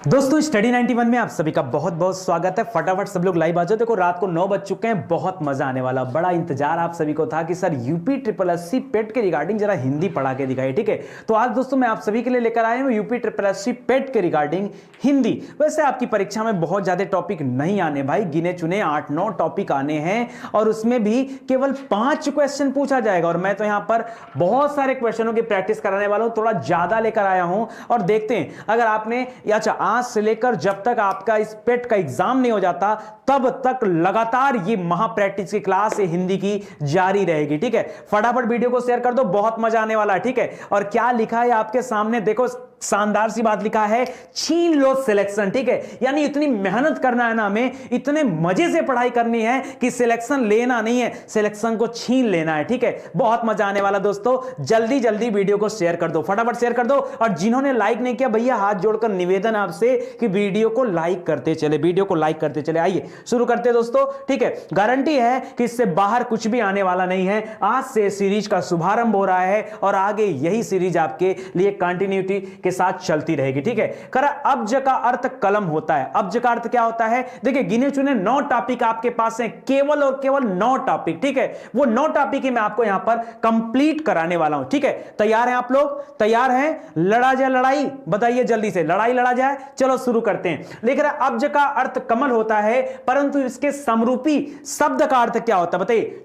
दोस्तों स्टडी 91 में आप सभी का बहुत बहुत स्वागत है। फटाफट सब लोग लाइव आ जाओ। देखो रात को 9 बज चुके हैं, बहुत मजा आने वाला। बड़ा इंतजार आप सभी को था कि सर यूपी ट्रिपल एससी पेट के रिगार्डिंग जरा हिंदी पढ़ा के दिखाई, ठीक है। तो आज दोस्तों मैं आप सभी के लिए लेकर आया हूं यूपी ट्रिपल एससी पेट के रिगार्डिंग हिंदी। वैसे आपकी परीक्षा में बहुत ज्यादा टॉपिक नहीं आने भाई, गिने चुने 8-9 टॉपिक आने हैं और उसमें भी केवल 5 क्वेश्चन पूछा जाएगा। और मैं तो यहां पर बहुत सारे क्वेश्चनों की प्रैक्टिस कराने वाला हूं, थोड़ा ज्यादा लेकर आया हूं। और देखते हैं अगर आपने अच्छा आज से लेकर जब तक आपका इस पेट का एग्जाम नहीं हो जाता तब तक लगातार ये महा प्रैक्टिस की क्लास हिंदी की जारी रहेगी, ठीक है। फटाफट वीडियो को शेयर कर दो, बहुत मजा आने वाला है, ठीक है। और क्या लिखा है आपके सामने देखो, शानदार सी बात लिखा है, छीन लो सिलेक्शन, ठीक है। यानी इतनी मेहनत करना है ना हमें, इतने मजे से पढ़ाई करनी है कि सिलेक्शन लेना नहीं है, सिलेक्शन को छीन लेना है, ठीक है। बहुत मजा आने वाला दोस्तों, जल्दी जल्दी वीडियो को शेयर कर दो, फटाफट शेयर कर दो। और जिन्होंने लाइक नहीं किया भैया हाथ जोड़कर निवेदन आपसे कि वीडियो को लाइक करते चले, वीडियो को लाइक करते चले। आइए शुरू करते दोस्तों, ठीक है। गारंटी है कि इससे बाहर कुछ भी आने वाला नहीं है। आज से सीरीज का शुभारंभ हो रहा है और आगे यही सीरीज आपके लिए कंटिन्यूटी के साथ चलती रहेगी, ठीक है। करा अब्ज का अर्थ कलम होता है। अब्ज का अर्थ क्या होता है? देखिए गिने चुने 9 टॉपिक आपके पास हैं, केवल और केवल 9 टॉपिक, ठीक है। वो 9 टॉपिक ही मैं आपको यहां पर कंप्लीट कराने वाला हूं, ठीक है। तैयार हैं आप लोग? तैयार हैं? लड़ा जाए लड़ाई, बताइए जल्दी से, लड़ाई लड़ा जाए। चलो शुरू करते हैं। लेकिन अब्ज का अर्थ कमल होता है, परंतु इसके समरूपी शब्द का अर्थ क्या होता है बताइए?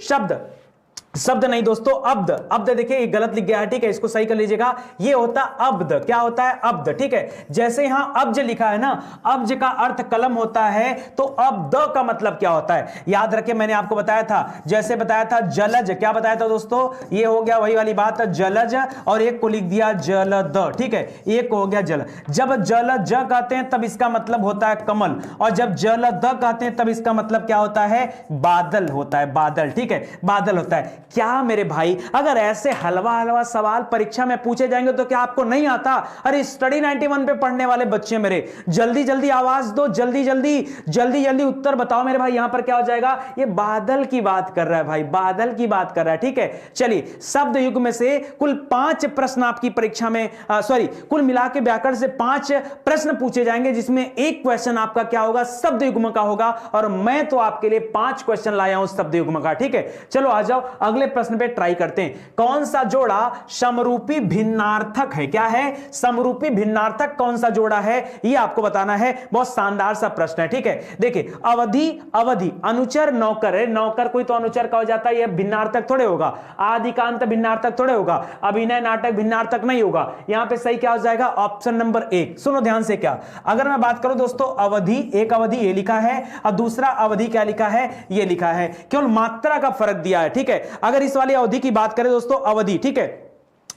शब्द नहीं दोस्तों, अब्द। अब्द देखिए ये गलत लिख गया है, ठीक है, इसको सही कर लीजिएगा। ये होता अब्द, क्या होता है? अब्द, ठीक है। जैसे यहां अब्ज लिखा है ना, अब्ज का अर्थ कलम होता है, तो अब्द का मतलब क्या होता है? याद रखिए मैंने आपको बताया था, जैसे बताया था जलज, क्या बताया था दोस्तों? ये हो गया वही वाली बात, जलज, और एक को लिख दिया जलद, ठीक है, एक हो गया जल। जब जलज कहते हैं तब इसका मतलब होता है कमल, और जब जलद कहते हैं तब इसका मतलब क्या होता है? बादल होता है, बादल, ठीक है, बादल होता है। क्या मेरे भाई अगर ऐसे हलवा हलवा सवाल परीक्षा में पूछे जाएंगे तो क्या आपको नहीं आता? अरे स्टडी 91 पे पढ़ने वाले बच्चे मेरे, जल्दी जल्दी आवाज दो, जल्दी जल्दी उत्तर बताओ मेरे भाई। यहां पर क्या हो जाएगा? ये बादल की बात कर रहा है भाई, बादल की बात कर रहा है, ठीक है। चलिए शब्द युग में से कुल 5 प्रश्न आपकी परीक्षा में कुल मिला के व्याकरण से 5 प्रश्न पूछे जाएंगे, जिसमें एक क्वेश्चन आपका क्या होगा? शब्द युग्म का होगा। और मैं तो आपके लिए 5 क्वेश्चन लाया हूं शब्द युग्म का, ठीक है। चलो आ जाओ अगले प्रश्न पे ट्राई करते हैं। कौन सा जोड़ा समरूपी भिन्नार्थक है? क्या है? समरूपी भिन्नार्थक कौन सा जोड़ा है ये आपको बताना है। बहुत शानदार सा प्रश्न है, ठीक है। देखिए अवधि, अवधि, अनुचर नौकर है, नौकर कोई तो अनुचर का हो जाता है, यह भिन्नार्थक थोड़े होगा। आदिकांत भिन्नार्थक थोड़े होगा। अभिनय नाटक भिन्नार्थक नहीं होगा। यहां पे सही क्या हो जाएगा? Option number 1। सुनो ध्यान से, क्या अगर मैं बात करूं दोस्तों, अवधि, एक अवधि ये लिखा है और दूसरा अवधि क्या लिखा है? ये लिखा है, केवल मात्रा का फर्क दिया है, ठीक है। अगर इस वाली अवधि की बात करें दोस्तों, अवधि, ठीक है,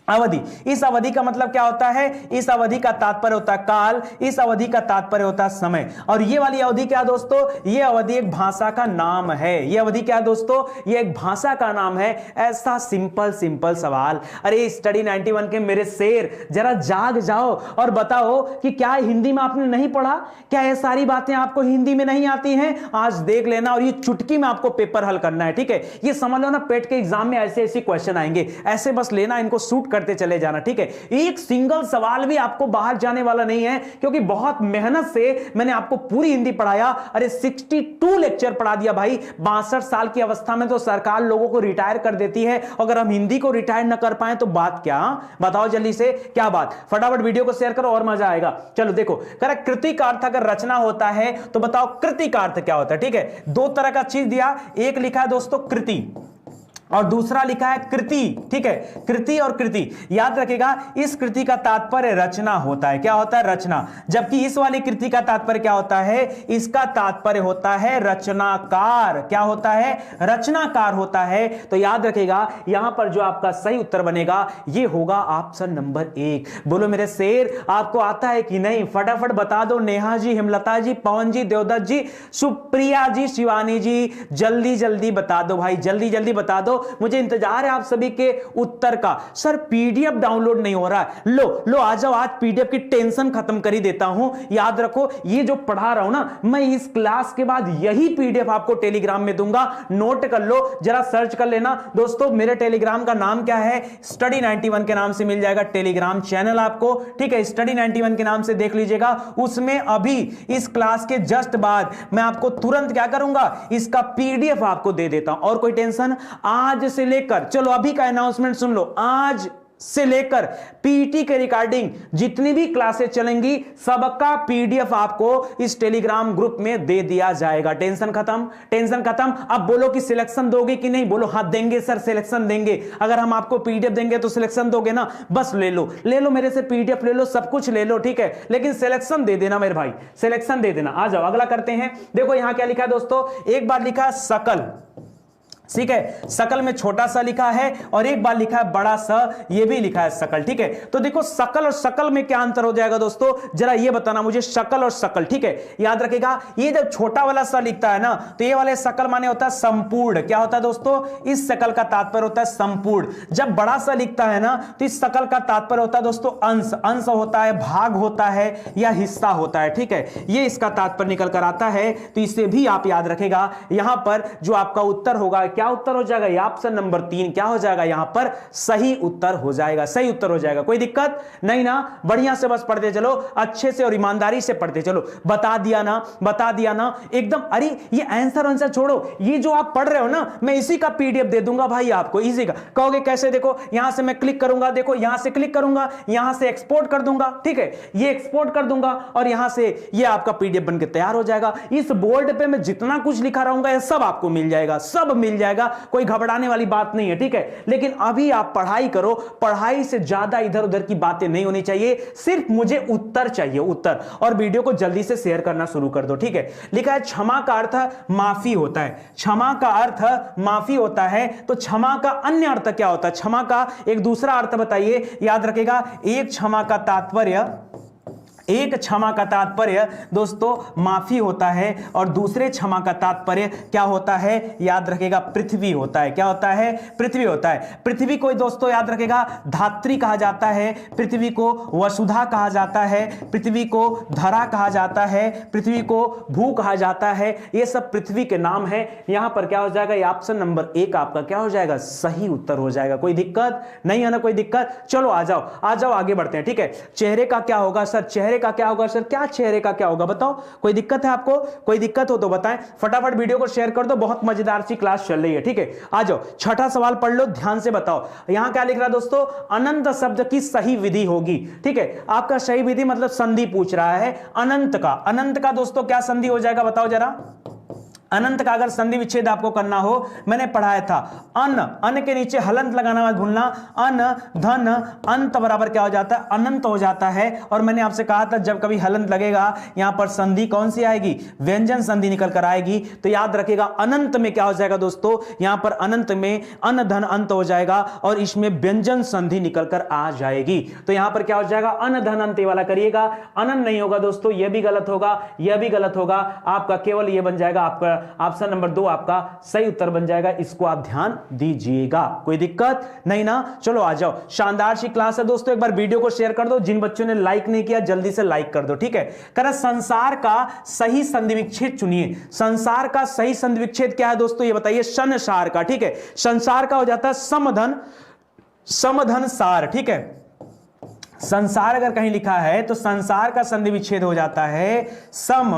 अवधि, इस अवधि का मतलब क्या होता है? इस अवधि का तात्पर्य होता है काल, इस अवधि का तात्पर्य होता है समय। और ये वाली अवधि क्या दोस्तों? ये अवधि एक भाषा का नाम है। ये अवधि क्या दोस्तों? ये एक भाषा का नाम है। ऐसा सिंपल सिंपल सवाल। अरे स्टडी 91 के मेरे शेर, जरा जाग जाओ और बताओ कि क्या हिंदी में आपने नहीं पढ़ा? क्या ये सारी बातें आपको हिंदी में नहीं आती हैं? आज देख लेना और ये चुटकी में आपको पेपर हल करना है, ठीक है। ये समझ लो ना, पेट के एग्जाम में ऐसे ऐसे क्वेश्चन आएंगे, ऐसे बस लेना, इनको शूट करते चले जाना, ठीक है। एक सिंगल सवाल भी आपको बाहर जाने वाला नहीं है, क्योंकि बहुत मेहनत से मैंने आपको पूरी हिंदी पढ़ाया। अरे 62 लेक्चर पढ़ा दिया भाई। 62 साल की अवस्था में तो सरकार लोगों को रिटायर कर देती है, अगर हम हिंदी को रिटायर न कर पाए तो बात क्या? बताओ जल्दी से, क्या बात? फटाफट वीडियो को शेयर करो और मजा आएगा। चलो देखो, करेक्ट, कृति का अर्थ अगर रचना होता है तो बताओ कृति का अर्थ क्या होता है, ठीक है। 2 तरह का चीज दिया, एक लिखा है दोस्तों कृति और दूसरा लिखा है कृति, ठीक है। कृति और कृति याद रखिएगा, इस कृति का तात्पर्य रचना होता है। क्या होता है? रचना। जबकि इस वाली कृति का तात्पर्य क्या होता है? इसका तात्पर्य होता है रचनाकार। क्या होता है? रचनाकार होता है। तो याद रखिएगा, यहां पर जो आपका सही उत्तर बनेगा ये होगा ऑप्शन नंबर 1। बोलो मेरे शेर, आपको आता है कि नहीं? फटाफट बता दो। नेहा जी, हेमलता जी, पवन जी, देवदत्त जी, सुप्रिया जी, शिवानी जी, जल्दी जल्दी बता दो भाई, जल्दी जल्दी बता दो। मुझे इंतजार है आप सभी के उत्तर का। सर पीडीएफ डाउनलोड नहीं हो रहा है, लो आ जाओ, आज पीडीएफ की टेंशन खत्म कर ही देता हूं। याद रखो ये जो पढ़ा रहा हूं ना, मैं इस क्लास के बाद यही पीडीएफ आपको टेलीग्राम में दूंगा, नोट कर लो, जरा सर्च कर लेना दोस्तों। मेरे टेलीग्राम का नाम क्या है, स्टडी 91 के नाम से मिल जाएगा टेलीग्राम चैनल आपको, ठीक है, स्टडी 91 के नाम से देख लीजिएगा। उसमें अभी इस क्लास के जस्ट बाद मैं आपको तुरंत क्या करूंगा, इसका पीडीएफ आपको दे देता हूं। और कोई टेंशन, आज से लेकर, चलो अभी का अनाउंसमेंट सुन लो, आज से लेकर पीटी के रिकॉर्डिंग जितनी भी क्लासेस चलेंगी सबका पीडीएफ आपको इस टेलीग्राम ग्रुप में दे दिया जाएगा। टेंशन खत्म, टेंशन खत्म। अब बोलो कि सिलेक्शन दोगे कि नहीं, बोलो हाँ देंगे सर, सिलेक्शन देंगे। अगर हम आपको पीडीएफ देंगे तो सिलेक्शन दोगे ना, बस ले लो मेरे से पीडीएफ ले लो, सब कुछ ले लो, ठीक है, लेकिन सिलेक्शन दे देना मेरे भाई, सिलेक्शन दे देना। आ जाओ अगला करते हैं। देखो यहां क्या लिखा है दोस्तों, एक बार लिखा सकल, ठीक है, सकल में छोटा सा लिखा है और एक बार लिखा है बड़ा सा, ये भी लिखा है सकल, ठीक है। तो देखो सकल और सकल में क्या अंतर हो जाएगा दोस्तों, जरा ये बताना मुझे, शकल और सकल, ठीक है। याद रखिएगा ये जब छोटा वाला सा लिखता है ना, तो ये वाले सकल माने होता है संपूर्ण। क्या होता है दोस्तों, इस सकल का तात्पर्य होता है संपूर्ण। जब बड़ा सा लिखता है ना, तो इस सकल का तात्पर्य होता है दोस्तों अंश, अंश होता है, भाग होता है या हिस्सा होता है, ठीक है, ये इसका तात्पर्य निकल कर आता है। तो इसे भी आप याद रखेगा। यहां पर जो आपका उत्तर होगा, क्या उत्तर हो जाएगा, ये ऑप्शन नंबर 3 क्या हो जाएगा, यहां पर सही उत्तर हो जाएगा, सही उत्तर हो जाएगा। कोई दिक्कत नहीं ना, बढ़िया से बस पढ़ते चलो, अच्छे से और ईमानदारी से पढ़ते चलो। बता दिया ना एकदम। अरे ये आंसर छोड़ो, ये जो आप पढ़ रहे हो ना, मैं इसी का पीडीएफ दे दूंगा भाई आपको, इसी का। कहोगे कैसे, देखो यहां से मैं क्लिक करूंगा, देखो यहां से क्लिक करूंगा, यहां से एक्सपोर्ट कर दूंगा, ठीक है, ये एक्सपोर्ट कर दूंगा और यहां से ये आपका पीडीएफ बनकर तैयार हो जाएगा। इस बोर्ड पे मैं जितना कुछ लिखा रहूंगा ये सब आपको मिल जाएगा, सब मिल जाएगा, कोई घबराने वाली बात नहीं है, ठीक है। लेकिन अभी आप पढ़ाई करो, पढ़ाई से ज्यादा इधर उधर की बातें नहीं होनी चाहिए, सिर्फ मुझे उत्तर चाहिए, उत्तर। और वीडियो को जल्दी से शेयर करना शुरू कर दो, ठीक है। लिखा है क्षमा का अर्थ माफी होता है, क्षमा का अर्थ माफी होता है, तो क्षमा का अन्य अर्थ क्या होता है, क्षमा का एक दूसरा अर्थ बताइए। याद रखेगा, एक क्षमा का तात्पर्य दोस्तों माफी होता है और दूसरे क्षमा का तात्पर्य क्या होता है, याद रखेगा पृथ्वी होता है। क्या होता है, पृथ्वी होता है। पृथ्वी को दोस्तों याद रखेगा धात्री कहा जाता है, पृथ्वी को वसुधा कहा जाता है, पृथ्वी को धरा कहा जाता है, पृथ्वी को भू कहा जाता है, ये सब पृथ्वी के नाम है। यहां पर क्या हो जाएगा, ये ऑप्शन नंबर 1 आपका क्या हो जाएगा, सही उत्तर हो जाएगा। कोई दिक्कत नहीं है ना, कोई दिक्कत। चलो आ जाओ आगे बढ़ते हैं, ठीक है। चेहरे का क्या होगा सर, चेहरे का क्या होगा सर, क्या चेहरे का क्या होगा बताओ, कोई दिक्कत है आपको, कोई दिक्कत हो तो बताएं, फटाफट वीडियो को शेयर कर दो, बहुत मजेदार सी क्लास चल रही है, ठीक है। आ जाओ, छठा सवाल पढ़ लो, ध्यान से बताओ। यहां क्या लिख रहा है दोस्तों, अनंत शब्द की सही विधि होगी, ठीक है। आपका सही विधि मतलब संधि पूछ रहा है, अनंत का दोस्तों क्या संधि हो जाएगा बताओ जरा। अनंत का अगर संधि विच्छेद आपको करना हो, मैंने पढ़ाया था, अन के नीचे हलंत लगाना मत भूलना, अन धन अंत बराबर क्या हो जाता है, अनंत हो जाता है। और मैंने आपसे कहा था जब कभी हलंत लगेगा यहां पर संधि कौन सी आएगी, व्यंजन संधि निकल कर आएगी। तो याद रखिएगा अनंत में क्या हो जाएगा दोस्तों, यहां पर अनंत में अन धन अंत हो जाएगा और इसमें व्यंजन संधि निकल कर आ जाएगी। तो यहां पर क्या हो जाएगा, अन धन अंत वाला करिएगा, अनंत नहीं होगा दोस्तों, यह भी गलत होगा, यह भी गलत होगा। आपका केवल यह बन जाएगा, आपका ऑप्शन नंबर 2 आपका सही उत्तर बन जाएगा। इसको आप ध्यान दीजिएगा, कोई दिक्कत नहीं ना। चलो आ जाओ, शानदार सी क्लास है दोस्तों, एक बार वीडियो को शेयर कर दो, जिन बच्चों ने लाइक नहीं किया जल्दी से लाइक कर दो, ठीक है। कह संसार का सही संधि विच्छेद चुनिए। संसार का सही संधि विच्छेद क्या है दोस्तों, ये बताइए। संसार का, ठीक है, संसार का हो जाता है समधन सार, ठीक है। संसार अगर कहीं लिखा है तो संसार का संधि विच्छेद हो जाता है सम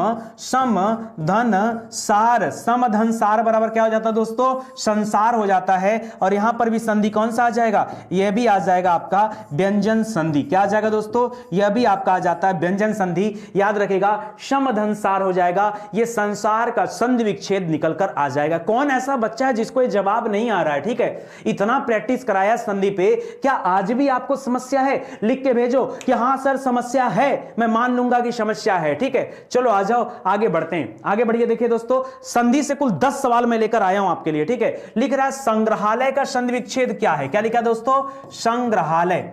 धन सार, सम धन सार बराबर क्या हो जाता है दोस्तों, संसार हो जाता है। और यहां पर भी संधि कौन सा आ जाएगा, यह भी आ जाएगा आपका व्यंजन संधि। क्या आ जाएगा दोस्तों, यह भी आपका आ जाता है व्यंजन संधि। याद रखेगा सम धन सार हो जाएगा, यह संसार का संधि विच्छेद निकल कर आ जाएगा। कौन ऐसा बच्चा है जिसको यह जवाब नहीं आ रहा है, ठीक है। इतना प्रैक्टिस कराया संधि पे, क्या आज भी आपको समस्या है, लिख के भेजो कि हां सर समस्या है, मैं मान लूंगा कि समस्या है, ठीक है। चलो आ जाओ आगे बढ़ते हैं, आगे बढ़िए। देखिए दोस्तों, संधि से कुल 10 सवाल मैं लेकर आया हूं आपके लिए, ठीक है। लिख रहा है संग्रहालय का संधि विच्छेद क्या है, क्या लिखा दोस्तों, संग्रहालय।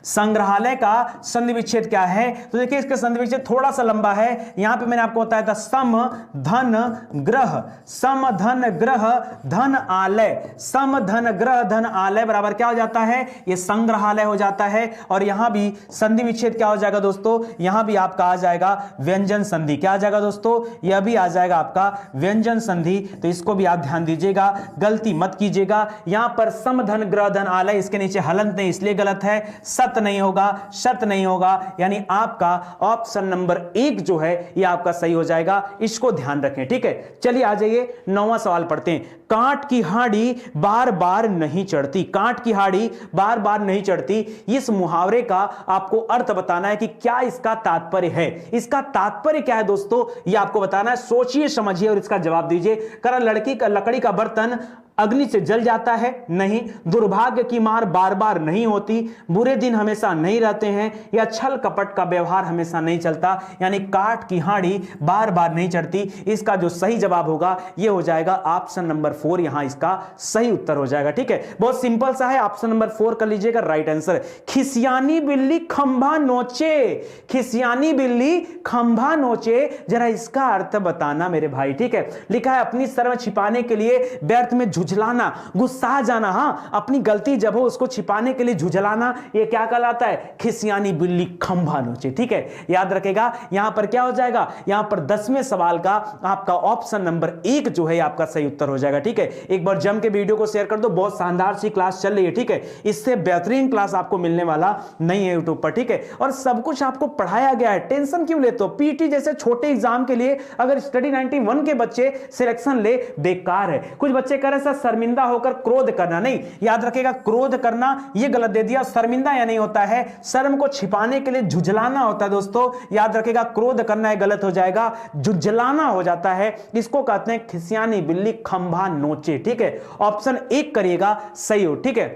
संग्रहालय का संधि विच्छेद क्या है? तो देखिए इसका संधि विच्छेद थोड़ा सा लंबा है। यहां पे मैंने आपको बताया था सम धन ग्रह, सम धन ग्रह धन आलय, सम धन ग्रह धन आलय बराबर क्या हो जाता है? ये संग्रहालय हो जाता है। और यहां भी संधि विच्छेद क्या हो जाएगा दोस्तों? यहां भी आपका आ जाएगा व्यंजन संधि। क्या आ जाएगा दोस्तों? यह भी आ जाएगा आपका व्यंजन संधि। तो इसको भी आप ध्यान दीजिएगा, गलती मत कीजिएगा। यहां पर सम धन ग्रह धन आलय, इसके नीचे हलंत नहीं इसलिए गलत है, सत नहीं होगा, शत नहीं होगा, यानी आपका ऑप्शन नंबर 1 जो है ये आपका सही हो जाएगा। इसको ध्यान रखें, ठीक है। चलिए आ जाइए 9वां सवाल पढ़ते हैं। कांट की हाड़ी बार बार नहीं चढ़ती, कांट की हाड़ी बार बार नहीं चढ़ती, इस मुहावरे का आपको अर्थ बताना है कि क्या इसका तात्पर्य है। इसका तात्पर्य क्या है दोस्तों, ये आपको बताना है। सोचिए समझिए और इसका जवाब दीजिए। कारण लकड़ी का बर्तन अग्नि से जल जाता है? नहीं। दुर्भाग्य की मार बार बार नहीं होती, बुरे दिन हमेशा नहीं रहते हैं, या छल कपट का व्यवहार हमेशा नहीं चलता, यानी काठ की हाड़ी बार बार नहीं चढ़ती। इसका जो सही जवाब होगा ये हो जाएगा ऑप्शन नंबर 4, यहां इसका सही उत्तर हो जाएगा, ठीक है। बहुत सिंपल सा है, ऑप्शन नंबर 4 कर लीजिएगा राइट आंसर। खिसियानी बिल्ली खंभा नोचे, खिसियानी बिल्ली खंभा नोचे, जरा इसका अर्थ बताना मेरे भाई, ठीक है। लिखा है अपनी शर्म छिपाने के लिए व्यर्थ में झुझलाना, गुस्सा जाना। हां, अपनी गलती जब हो उसको छिपाने के लिए झुझलाना, ये क्या कहलाता है? खिसियानी बिल्ली खंभा नोचे, ठीक है। याद रखेगा यहां पर क्या हो जाएगा? यहां पर 10वें सवाल का आपका ऑप्शन नंबर 1 जो है आपका सही उत्तर हो जाएगा, ठीक है। एक बार जम के वीडियो को शेयर कर दो, बहुत शानदार सी क्लास चल रही है, ठीक है। इससे बेहतरीन क्लास आपको मिलने वाला नहीं है यूट्यूब पर, ठीक है। और सब कुछ आपको पढ़ाया गया है, टेंशन क्यों लेते हो? पीटी जैसे छोटे एग्जाम के लिए अगर स्टडी 91 के बच्चे सिलेक्शन ले, बेकार है। कुछ बच्चे कह रहे हैं शर्मिंदा होकर क्रोध करना, नहीं, याद रखेगा क्रोध करना ये गलत दे दिया। शर्मिंदा या नहीं होता है, शर्म को छिपाने के लिए झुझलाना होता है दोस्तों। याद रखेगा क्रोध करना है गलत हो जाएगा, झुझलाना हो जाता है। इसको कहते हैं खिसियानी बिल्ली खंभा नोचे, ठीक है। ऑप्शन 1 करिएगा, सही हो, ठीक है।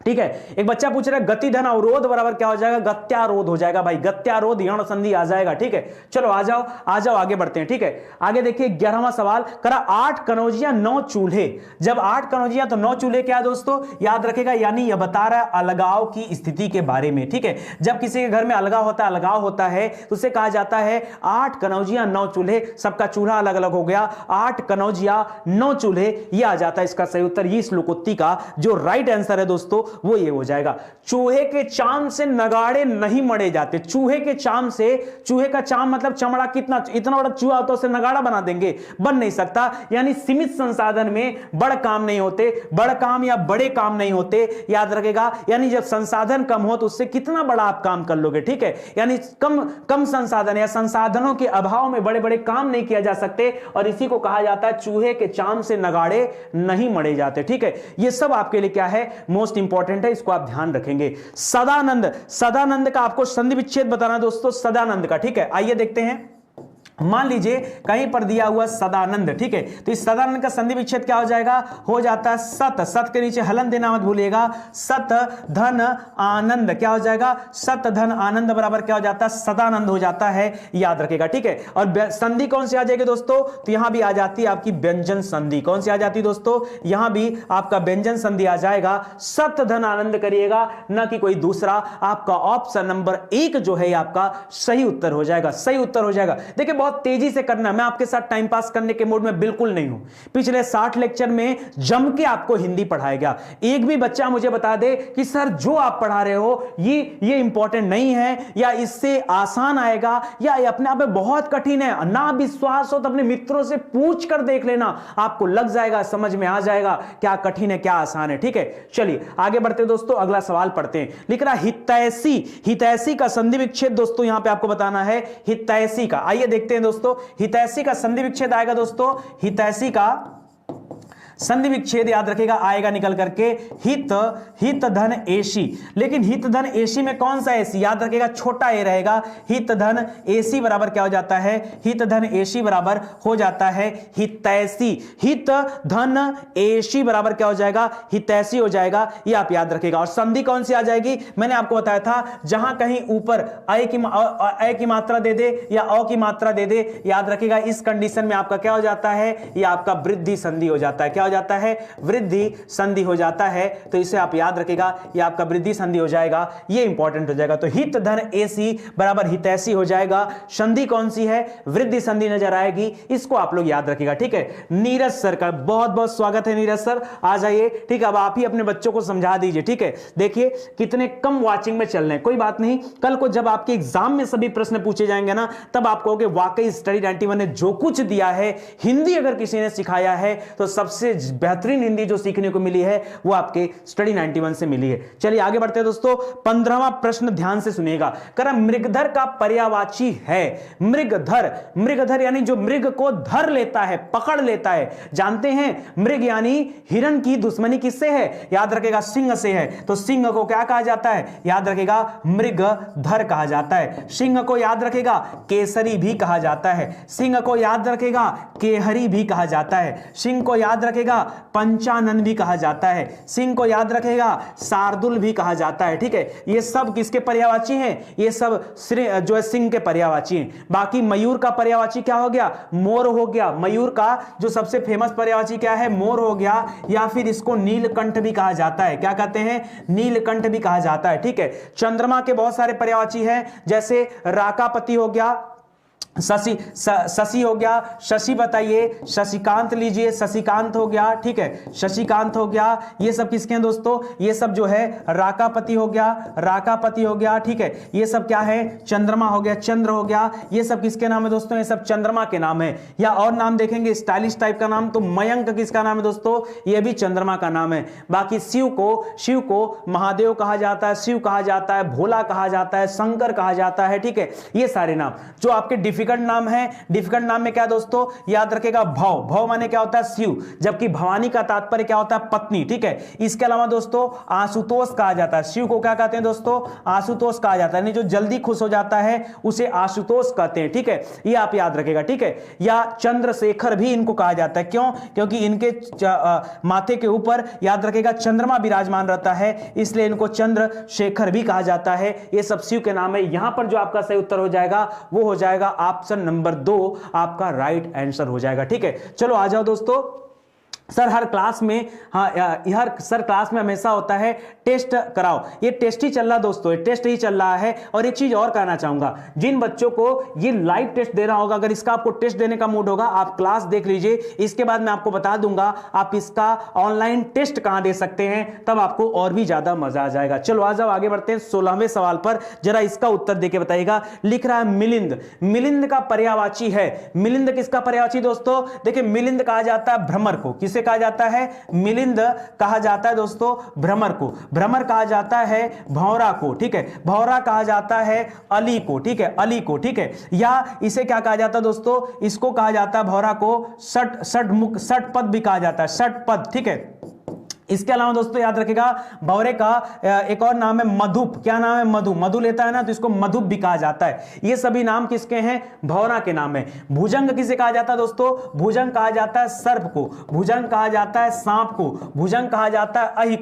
ठीक है। एक बच्चा पूछ रहा है गति धन अवरोध बराबर क्या हो जाएगा? गत्यारोध हो जाएगा भाई, गत्यारोध यण संधि आ जाएगा, ठीक है। चलो आ जाओ आगे बढ़ते हैं, ठीक है। आगे देखिए 11वां सवाल करा 8 कनौजियां 9 चूल्हे। जब 8 कनौजियां तो 9 चूल्हे क्या दोस्तों? याद रखेगा, यानी यह बता रहा है अलगाव की स्थिति के बारे में, ठीक है। जब किसी के घर में अलगाव होता है तो उसे कहा जाता है 8 कनौजियां 9 चूल्हे। सबका चूल्हा अलग अलग हो गया, 8 कनौजियां 9 चूल्हे, यह आ जाता है इसका सही उत्तर। ये श्लोकोक्ति का जो राइट आंसर है दोस्तों वो ये हो जाएगा। चूहे के चाम से नगाड़े नहीं मढ़े जाते। चूहे के चाम से, चूहे का चाम मतलब चमड़ा, कितना इतना बड़ा चूहा होता है उसे नगाड़ा बना देंगे? बन नहीं सकता। यानी सीमित संसाधन में बड़ काम नहीं होते, बड़ काम या बड़े काम नहीं होते, याद रखेगा। यानी जब संसाधन कम हो तो उससे कितना बड़ा आप काम कर लोगे, ठीक है। यानी कम संसाधन या संसाधनों के अभाव में बड़े बड़े काम नहीं किया जा सकते, और इसी को कहा जाता है चूहे के चाम से नगाड़े नहीं मढ़े जाते, ठीक है। ये सब आपके लिए क्या है? मोस्ट इंपॉर्टेंट है, इसको आप ध्यान रखेंगे। सदानंद, सदानंद का आपको संधि विच्छेद बताना दोस्तों, सदानंद का, ठीक है। आइए देखते हैं। मान लीजिए कहीं पर दिया हुआ सदानंद, ठीक है। तो इस सदानंद का संधि विच्छेद क्या हो जाएगा? हो जाता है सत, सत के नीचे हलन देना मत भूलिएगा, सत धन आनंद, क्या हो जाएगा? सत धन आनंद बराबर क्या हो जाता है? सदानंद हो जाता है, याद रखेगा, ठीक है। और संधि कौन सी आ जाएगी दोस्तों? तो यहां भी आ जाती है आपकी व्यंजन संधि। कौन सी आ जाती है दोस्तों? यहां भी आपका व्यंजन संधि आ जाएगा। सत धन आनंद करिएगा, ना कि कोई दूसरा। आपका ऑप्शन नंबर 1 जो है आपका सही उत्तर हो जाएगा, सही उत्तर हो जाएगा। देखिए बहुत तेजी से करना, मैं आपके साथ टाइम पास करने के मूड में बिल्कुल नहीं हूं। पिछले 60 लेक्चर में जम के आपको हिंदी पढ़ाया गया। एक भी बच्चा मुझे बता दे कि सर जो आप पढ़ा रहे हो ये इंपॉर्टेंट नहीं है, या इससे आसान आएगा, या ये अपने आप में बहुत कठिन है। ना विश्वास हो तो अपने मित्रों से पूछ कर देख लेना, आपको लग जाएगा, समझ में आ जाएगा क्या कठिन है क्या आसान है, ठीक है। चलिए आगे बढ़ते दोस्तों, अगला सवाल पढ़ते हैं। लिख रहा हितैषी, हितैषी का संधि विच्छेद दोस्तों यहां पे आपको बताना है हितैषी का। आइए देखते हैं दोस्तों, हितैषी का संधि विच्छेद आएगा दोस्तों, हितैषी का संधि विच्छेद याद रखेगा आएगा निकल करके हित धन एसी। लेकिन हित धन एसी में कौन सा एसी? याद रखेगा छोटा ए रहेगा। हित धन एसी बराबर क्या हो जाता है? हित धन एसी बराबर हो जाता है हितैषी। हित धन एसी बराबर क्या हो जाएगा? हितैषी हो जाएगा, ये आप याद रखेगा। और संधि कौन सी आ जाएगी? मैंने आपको बताया था जहां कहीं ऊपर अ की मात्रा दे दे या अ की मात्रा दे दे, याद रखेगा इस कंडीशन में आपका क्या हो जाता है? ये आपका वृद्धि संधि हो जाता है। क्या हो जाता है, वृद्धि संधि हो जाता है। तो इसे आप याद रखेगा, ये आपका वृद्धि संधि हो जाएगा, ये इंपॉर्टेंट हो जाएगा। तो हित धन एसी बराबर हितैषी हो जाएगा। संधि कौन सी है? वृद्धि संधि नजर आएगी, इसको आप लोग याद रखिएगा, ठीक है। नीरज सर का बहुत बहुत स्वागत है, नीरज सर आ जाइए, ठीक है। अब आप ही अपने बच्चों को समझा दीजिए, ठीक है। देखिए कितने कम वाचिंग में चल रहे हैं, कोई बात नहीं, कल को जब आपके एग्जाम में सभी प्रश्न पूछे जाएंगे ना, तब आप कहोगे वाकई स्टडी 91 ने जो कुछ दिया है, हिंदी अगर किसी ने सिखाया है तो सबसे बेहतरीन हिंदी जो सीखने को मिली है वो आपके स्टडी 91 से मिली है। चलिए आगे बढ़ते हैं दोस्तों। 15वां प्रश्न ध्यान से सुनिएगा। करा मृगधर का पर्यायवाची है। मृगधर, मृगधर यानी जो मृग को धर लेता है, पकड़ लेता है। जानते हैं मृग यानी हिरण की दुश्मनी किससे है? याद रखेगा सिंह से है। तो सिंह को क्या कहा जाता है? याद रखेगा मृगधर कहा जाता है। सिंह को याद रखेगा केसरी भी कहा जाता है। सिंह को याद रखेगा केहरी भी कहा जाता है। सिंह को याद रखेगा पंचानन भी कहा जाता है। सिंह को याद रखेगा शार्दुल भी कहा जाता है, ठीक है। ये सब किसके पर्यायवाची हैं? ये सब जो है सिंह के पर्यायवाची हैं। बाकी मयूर का पर्यायवाची क्या हो गया? मोर हो गया। मयूर का जो सबसे फेमस पर्यायवाची क्या है? मोर हो गया, या फिर इसको नीलकंठ भी कहा जाता है। क्या कहते हैं? नीलकंठ भी कहा जाता है, ठीक है। चंद्रमा के बहुत सारे पर्यायवाची हैं, जैसे राकापति हो गया, शशि हो गया, शशि बताइए, शशिकांत लीजिए, शशिकांत हो गया, ठीक है, शशिकांत हो गया। ये सब किसके हैं दोस्तों? ये सब जो है राकापति हो गया, राकापति हो गया, ठीक है। ये सब क्या है? चंद्रमा हो गया, चंद्र हो गया। ये सब किसके नाम है दोस्तों? ये सब चंद्रमा के नाम है। या और नाम देखेंगे स्टाइलिश टाइप का नाम, तो मयंक किसका नाम है दोस्तों? ये भी चंद्रमा का नाम है। बाकी शिव को महादेव कहा जाता है, शिव कहा जाता है, भोला कहा जाता है, शंकर कहा जाता है, ठीक है। ये सारे नाम जो आपके डिफिकल्ट नाम है। डिफिकल्ट नाम में क्या दोस्तों? याद रखेगा भव, भव माने क्या होता है? शिव, जबकि भवानी का तात्पर्य क्या होता है? पत्नी, ठीक है। इसके अलावा दोस्तों आशुतोष कहा जाता है। शिव को क्या कहते हैं दोस्तों? आशुतोष कहा जाता है, यानी जो जल्दी खुश हो जाता है उसे आशुतोष कहते हैं, ठीक है। ये आप याद रखेगा, ठीक है। या चंद्रशेखर भी इनको कहा जाता है। क्यों? क्योंकि इनके माथे के ऊपर याद रखेगा चंद्रमा विराजमान रहता है, इसलिए इनको चंद्रशेखर भी कहा जाता है। ये सब शिव के नाम है। यहां पर जो आपका सही उत्तर हो जाएगा वो हो जाएगा ऑप्शन नंबर 2 आपका राइट आंसर हो जाएगा, ठीक है। चलो आ जाओ दोस्तों। सर हर क्लास में, हर सर क्लास में हमेशा होता है टेस्ट कराओ। ये टेस्ट ही चल रहा दोस्तों, ये टेस्ट ही चल रहा है। और एक चीज और कहना चाहूंगा, जिन बच्चों को ये लाइव टेस्ट दे रहा होगा, अगर इसका आपको टेस्ट देने का मूड होगा, आप क्लास देख लीजिए। इसके बाद मैं आपको बता दूंगा आप इसका ऑनलाइन टेस्ट कहां दे सकते हैं, तब आपको और भी ज्यादा मजा आ जाएगा। चलो आ जाओ आगे बढ़ते हैं 16वें सवाल पर। जरा इसका उत्तर देके बताइएगा। लिख रहा है मिलिंद, मिलिंद का पर्यायवाची है। मिलिंद किसका पर्यायवाची दोस्तों? देखिए मिलिंद कहा जाता है भ्रमर को। किसे कहा जाता है? मिलिंद कहा जाता है दोस्तों भ्रमर को। भ्रमर कहा जाता है भौरा को, ठीक है। भौरा कहा जाता है अली को, ठीक है, अली को, ठीक है। या इसे क्या कहा जाता है दोस्तों? इसको कहा जाता है भौरा को षटपद भी कहा जाता है, षटपद, ठीक है। इसके अलावा दोस्तों याद रखिएगा भौरे का एक और नाम है मधुप। क्या नाम है? मधु। मधु लेता है ना तो इसको मधुप भी कहा जाता है। ये सभी नाम किसके हैं? भौरा के नाम है। भुजंग किसे कहा जाता है दोस्तों? भुजंग कहा जाता है सर्प को। भुजंग कहा जाता है सांप को। भुजंग कहा जाता है अहि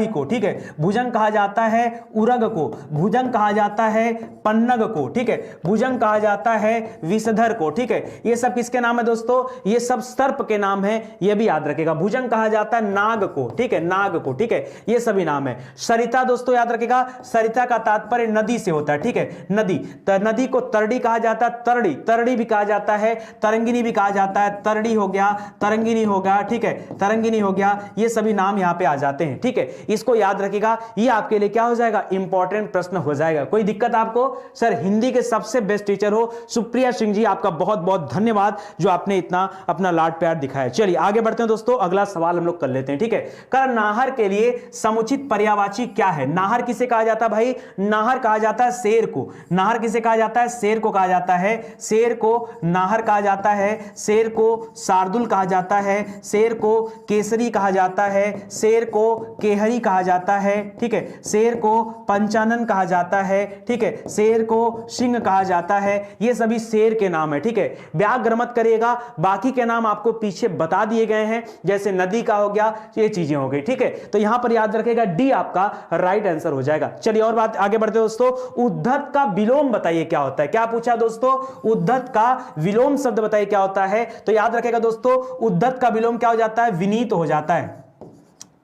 को, ठीक है। भुजंग कहा जाता है उरग को। भुजंग कहा जाता है पन्नग को, ठीक है। भुजंग कहा जाता है विषधर को, ठीक है। ये सब किसके नाम है दोस्तों? ये सब सर्प के नाम है, ये भी याद रखेगा। भुजंग कहा जाता है नाग को, ठीक है, नाग को, ठीक है। ये सभी नाम है। सरिता दोस्तों याद रखेगा, सरिता का तात्पर्य नदी से होता है, ठीक है, नदी। नदी को तरड़ी कहा जाता है, तरड़ी, तरड़ी भी कहा जाता है, तरंगिनी भी कहा जाता है। तरड़ी हो गया, तरंगिनी हो गया, ठीक है, तरंगिनी हो गया। ये सभी नाम यहां पे आ जाते हैं, ठीक है। इसको याद रखिएगा, ये आपके लिए क्या हो जाएगा? इंपॉर्टेंट प्रश्न हो जाएगा। कोई दिक्कत आपको? सर हिंदी के सबसे बेस्ट टीचर हो सुप्रिया सिंह जी, आपका बहुत बहुत धन्यवाद जो आपने इतना अपना लाड प्यार दिखाया। चलिए आगे बढ़ते हैं दोस्तों, अगला सवाल हम लोग कर लेते हैं, ठीक है। नाहर के लिए समुचित पर्यायवाची क्या है? नाहर किसे कहा जाता है भाई? नाहर कहा जाता है शेर को। नाहर किसे कहा जाता है? शेर को कहा जाता है। शेर को नाहर कहा जाता है। शेर को शार्दुल कहा जाता है। शेर को केसरी कहा जाता है। शेर को केहरी कहा जाता है, ठीक है। शेर को पंचानन कहा जाता है, ठीक है। शेर को सिंह कहा जाता है। ये सभी शेर के नाम है, ठीक है। व्याग्र मत करिएगा, बाकी के नाम आपको पीछे बता दिए गए हैं, जैसे नदी का हो गया, ये चीजें हो गई। ठीक है, तो यहां पर याद रखेगा डी आपका राइट आंसर हो जाएगा। चलिए और बात आगे बढ़ते दोस्तों। उद्धत का विलोम बताइए क्या होता है। क्या पूछा दोस्तों? उद्धत का विलोम शब्द बताइए क्या होता है। तो याद रखेगा दोस्तों, उद्धत का विलोम क्या हो जाता है? विनीत हो जाता है।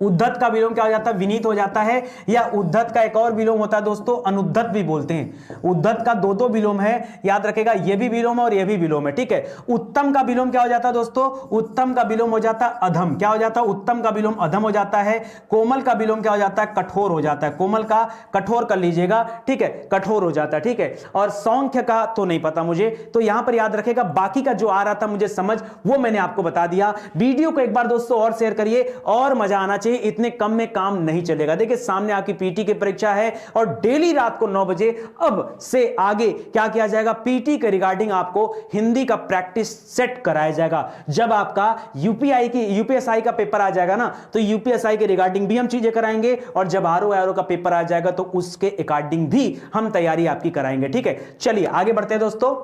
उद्धत का विलोम क्या हो जाता है? विनीत हो जाता है। या उद्धत का एक और विलोम होता है दोस्तों, अनुद्धत भी बोलते हैं। उद्धत का दो दो विलोम है, याद रखेगा, ये भी विलोम है और ये भी विलोम है। ठीक है, उत्तम का विलोम क्या हो जाता है दोस्तों? उत्तम का विलोम हो जाता है अधम। क्या हो जाता है? उत्तम का विलोम अधम हो जाता है। कोमल का विलोम क्या हो जाता है? कठोर हो जाता है। कोमल का कठोर कर लीजिएगा। ठीक है, कठोर हो जाता है। ठीक है, और सौंख्य का तो नहीं पता मुझे, तो यहां पर याद रखेगा बाकी का जो आ रहा था मुझे समझ, वो मैंने आपको बता दिया। वीडियो को एक बार दोस्तों और शेयर करिए और मजा आना चाहिए। इतने कम में काम नहीं चलेगा। देखिए सामने आपकी पीटी की परीक्षा है और डेली रात को 9 बजे अब से आगे क्या किया जाएगा? पीटी के रिगार्डिंग आपको हिंदी का प्रैक्टिस सेट कराया जाएगा। जब आपका यूपीएसआई का पेपर आ जाएगा ना, तो यूपीएसआई के रिगार्डिंग भी हम चीजें कराएंगे, और जब आरओ का पेपर आ जाएगा तो उसके अकॉर्डिंग भी हम तैयारी आपकी कराएंगे। ठीक है, चलिए आगे बढ़ते हैं दोस्तों,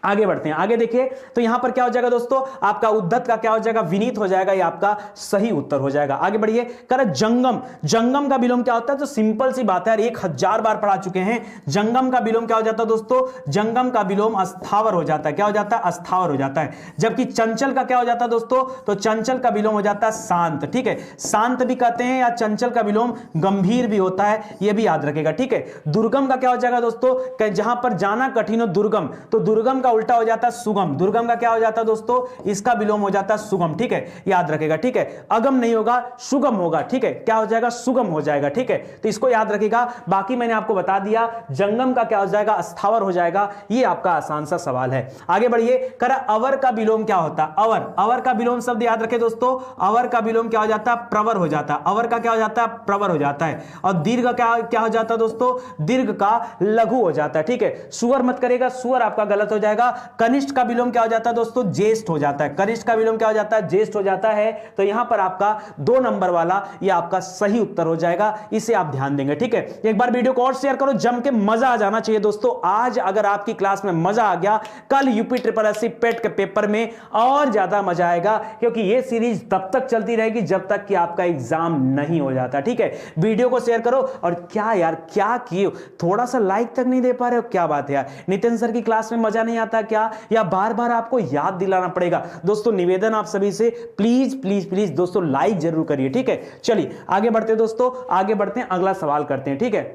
आगे बढ़ते हैं। आगे देखिए, तो यहां पर क्या हो जाएगा दोस्तों? आपका उद्धत का क्या हो जाएगा? विनीत हो जाएगा। ये आपका सही उत्तर हो जाएगा। आगे बढ़िए, कर जंगम। जंगम का विलोम क्या होता है? तो सिंपल सी बात है, 1000 बार पढ़ा चुके हैं। जंगम का विलोम क्या हो जाता है दोस्तों? जंगम का विलोम अस्थावर हो जाता है। क्या हो जाता है? अस्थावर हो जाता है। जबकि चंचल का क्या हो जाता है दोस्तों? तो चंचल का विलोम हो जाता है शांत। ठीक है, शांत भी कहते हैं, या चंचल का विलोम गंभीर भी होता है, यह भी याद रखेगा। ठीक है, दुर्गम का क्या हो जाएगा दोस्तों? जहां पर जाना कठिन हो दुर्गम, तो दुर्गम का उल्टा हो जाता है सुगम। दुर्गम का क्या हो जाता है दोस्तों? इसका विलोम हो जाता है सुगम। ठीक है, याद रखेगा। ठीक है, अगम नहीं होगा, सुगम होगा। ठीक है, क्या हो जाएगा? सुगम हो जाएगा। ठीक है, तो इसको याद रखेगा। बाकी मैंने आपको बता दिया। जंगम का क्या हो जाएगा? अस्थावर हो जाएगा। ये आपका आसान सा सवाल है। आगे बढ़िए, करा अवर का विलोम क्या होता है? अवर, अवर का विलोम शब्द याद रखे दोस्तों। अवर का विलोम क्या हो जाता है? प्रवर हो जाता है। अवर का क्या हो जाता है? प्रवर हो जाता है। और दीर्घ का क्या हो जाता है दोस्तों? दीर्घ का लघु हो जाता है। ठीक है, सुअर मत करेगा, सुअर आपका गलत हो जाएगा। कनिष्ठ का विलोम क्या हो जाता है दोस्तों? ज्येष्ठ हो जाता है। कनिष्ठ का विलोम क्या हो जाता है? ज्येष्ठ हो जाता है। तो यहां पर आपका 2 नंबर वाला ये आपका सही उत्तर हो जाएगा। इसे आप ध्यान देंगे। ठीक है, एक बार वीडियो को और शेयर करो, जम के मजा आ जाना चाहिए दोस्तों। आज अगर आपकी क्लास में मजा आ गया, कल यूपी SSSC पेट के पेपर में और ज्यादा मजा आएगा, क्योंकि ये सीरीज तब तक चलती रहेगी जब तक कि आपका एग्जाम नहीं हो जाता। ठीक है, वीडियो को शेयर करो। और क्या यार, क्या किए, थोड़ा सा लाइक तक नहीं दे पा रहे हो? क्या बात है यार, नितिन सर की क्लास में मजा नहीं आता क्या? या बार बार आपको याद दिलाना पड़ेगा? दोस्तों निवेदन आप सभी से, प्लीज प्लीज प्लीज दोस्तों लाइक जरूर करिए। ठीक है, चलिए आगे बढ़ते हैं दोस्तों, आगे बढ़ते हैं, अगला सवाल करते हैं। ठीक है,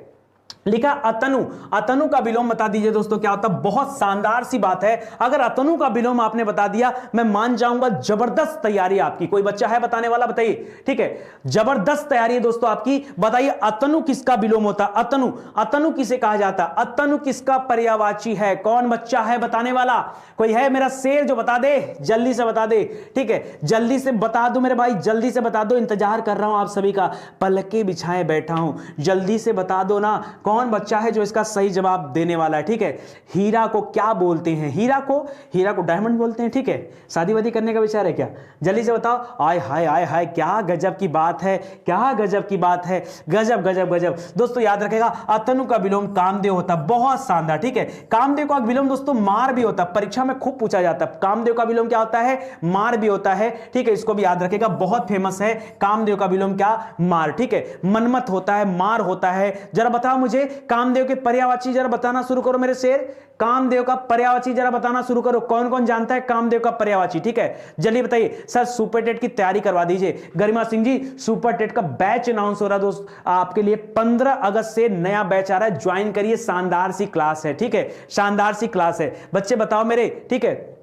लिखा अतनु। अतनु का विलोम बता दीजिए दोस्तों क्या होता है? बहुत शानदार सी बात है। अगर अतनु का विलोम आपने बता दिया, मैं मान जाऊंगा जबरदस्त तैयारी आपकी। कोई बच्चा है बताने वाला? बताइए। ठीक है, जबरदस्त तैयारी है दोस्तों आपकी। बताइए अतनु किसका विलोम होता है? अतनु, अतनु किसे कहा जाता है? अतनु किसका पर्यायवाची है? कौन बच्चा है बताने वाला? कोई है मेरा शेर जो बता दे, जल्दी से बता दे। ठीक है, जल्दी से बता दो मेरे भाई, जल्दी से बता दो, इंतजार कर रहा हूं आप सभी का, पलके बिछाए बैठा हूं, जल्दी से बता दो ना, कौन बच्चा है जो इसका सही जवाब देने वाला है? ठीक है, हीरा को क्या बोलते हैं? हीरा को डायमंड बोलते हैं। ठीक है, शादी वादी करने का विचार है क्या? जल्दी से बताओ। आय हाय आय हाय, क्या गजब की बात है, क्या गजब की बात है, गजब गजब गजब। दोस्तों याद रखेगा, अतनु का विलोम कामदेव होता है। बहुत शानदार। ठीक है, कामदेव का विलोम दोस्तों मार भी होता है, परीक्षा में खूब पूछा जाता है। कामदेव का विलोम क्या होता है? मार भी होता है। ठीक है, इसको भी याद रखेगा, बहुत फेमस है कामदेव का विलोम क्या? मार। ठीक है, मनमत होता है, मार होता है। जरा बताओ मुझे कामदेव के पर्यायवाची, जरा बताना शुरू करो मेरे शेर। कामदेव का पर्यायवाची जरा बताना शुरू करो। कौन कौन जानता है कामदेव का पर्यायवाची? ठीक है, जल्दी बताइए। सर सुपर टेट की तैयारी करवा दीजिए। गरिमा सिंह जी, सुपर टेट का बैच अनाउंस हो रहा है दोस्त आपके लिए। 15 अगस्त से नया बैच आ रहा है, ज्वाइन करिए। शानदार सी क्लास है। ठीक है, शानदार सी क्लास है। बच्चे बताओ मेरे। ठीक है,